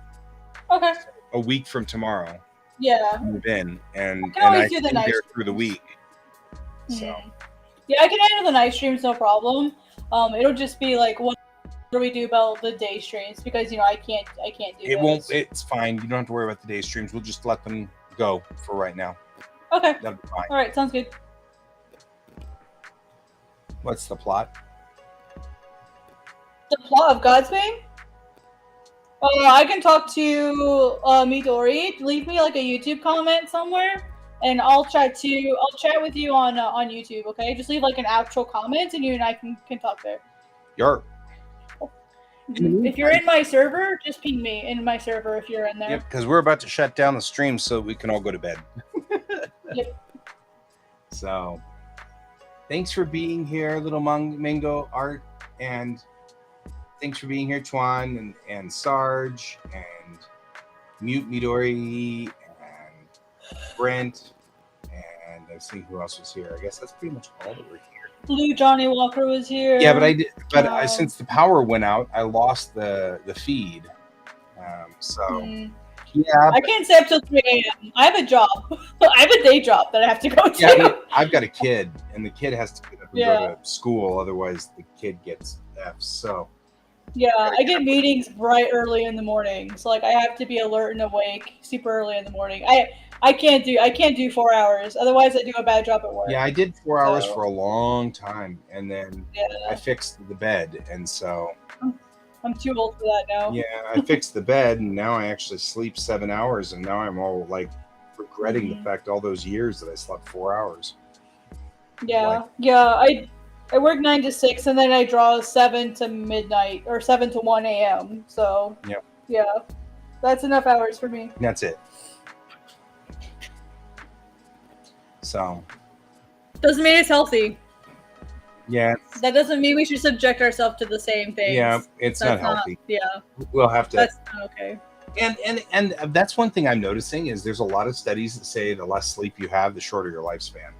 Okay. So a week from tomorrow. Yeah. Move in and I stay there through the week. So. Yeah, I can handle the night streams, no problem. It'll just be like, what do we do about the day streams? Because I can't do it. Won't. It's fine. You don't have to worry about the day streams. We'll just let them go for right now. Okay. That'll be fine. All right. Sounds good. What's the plot? The plot of Godsbane? I can talk to Midori. Leave me like a YouTube comment somewhere, and I'll chat with you on YouTube. Okay, just leave like an actual comment, and you and I can talk there. Yarp. If you're in my server, just ping me in my server if you're in there. Yep, because we're about to shut down the stream so we can all go to bed. Yep. So, thanks for being here, Little Mango Art, and thanks for being here, Chuan and Sarge and Mute Midori and Brent, and let's see who else was here. I guess that's pretty much all that were here. Blue Johnny Walker was here. Yeah, but since the power went out, I lost the feed. Yeah, I can't stay up till 3 a.m. I have a job. I have a day job that I have to go to. Yeah, I've got a kid, and the kid has to get up and go to school, otherwise the kid gets F's. So Yeah, I get meetings bright early in the morning, so like I have to be alert and awake super early in the morning. I can't do 4 hours. Otherwise, I do a bad job at work. Yeah, I did 4 hours for a long time, and then I fixed the bed, and so I'm too old for that now. yeah, I fixed the bed, and now I actually sleep 7 hours, and now I'm all like regretting the fact all those years that I slept 4 hours. Yeah, I work 9 to 6, and then I draw 7 to midnight or 7 to 1 a.m. So yeah, that's enough hours for me. That's it. So doesn't mean it's healthy. Yeah, that doesn't mean we should subject ourselves to the same things. Yeah, it's not healthy. Yeah, we'll have to. That's not okay. And that's one thing I'm noticing is there's a lot of studies that say the less sleep you have, the shorter your lifespan,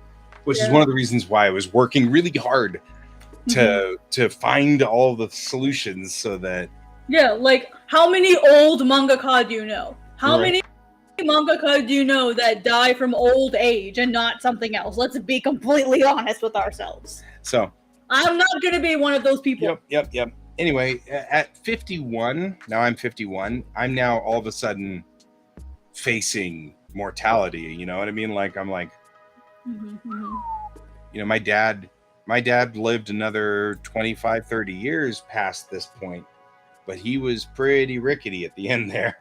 which is one of the reasons why I was working really hard to find all the solutions so that. Yeah, like how many old mangaka do you know? How many mangaka do you know that die from old age and not something else? Let's be completely honest with ourselves. So I'm not going to be one of those people. Yep. Anyway, at 51, now I'm 51, I'm now all of a sudden facing mortality. You know what I mean? Like, I'm like, you know, my dad lived another 25, 30 years past this point, but he was pretty rickety at the end there.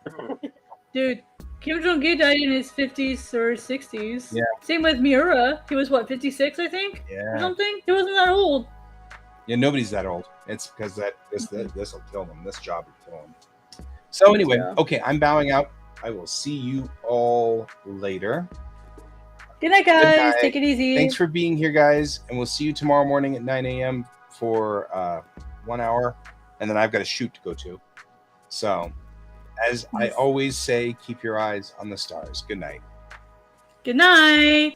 Dude, Kim Jong-gi died in his 50s or 60s. Yeah. Same with Miura. He was, what, 56, I think? Yeah. Or something? He wasn't that old. Yeah, nobody's that old. It's because this will kill them. This job will kill them. So anyway, okay, I'm bowing out. I will see you all later. Good night, guys. Good night. Take it easy. Thanks for being here, guys. And we'll see you tomorrow morning at 9 a.m. for 1 hour. And then I've got a shoot to go to. So, as I always say, keep your eyes on the stars. Good night. Good night.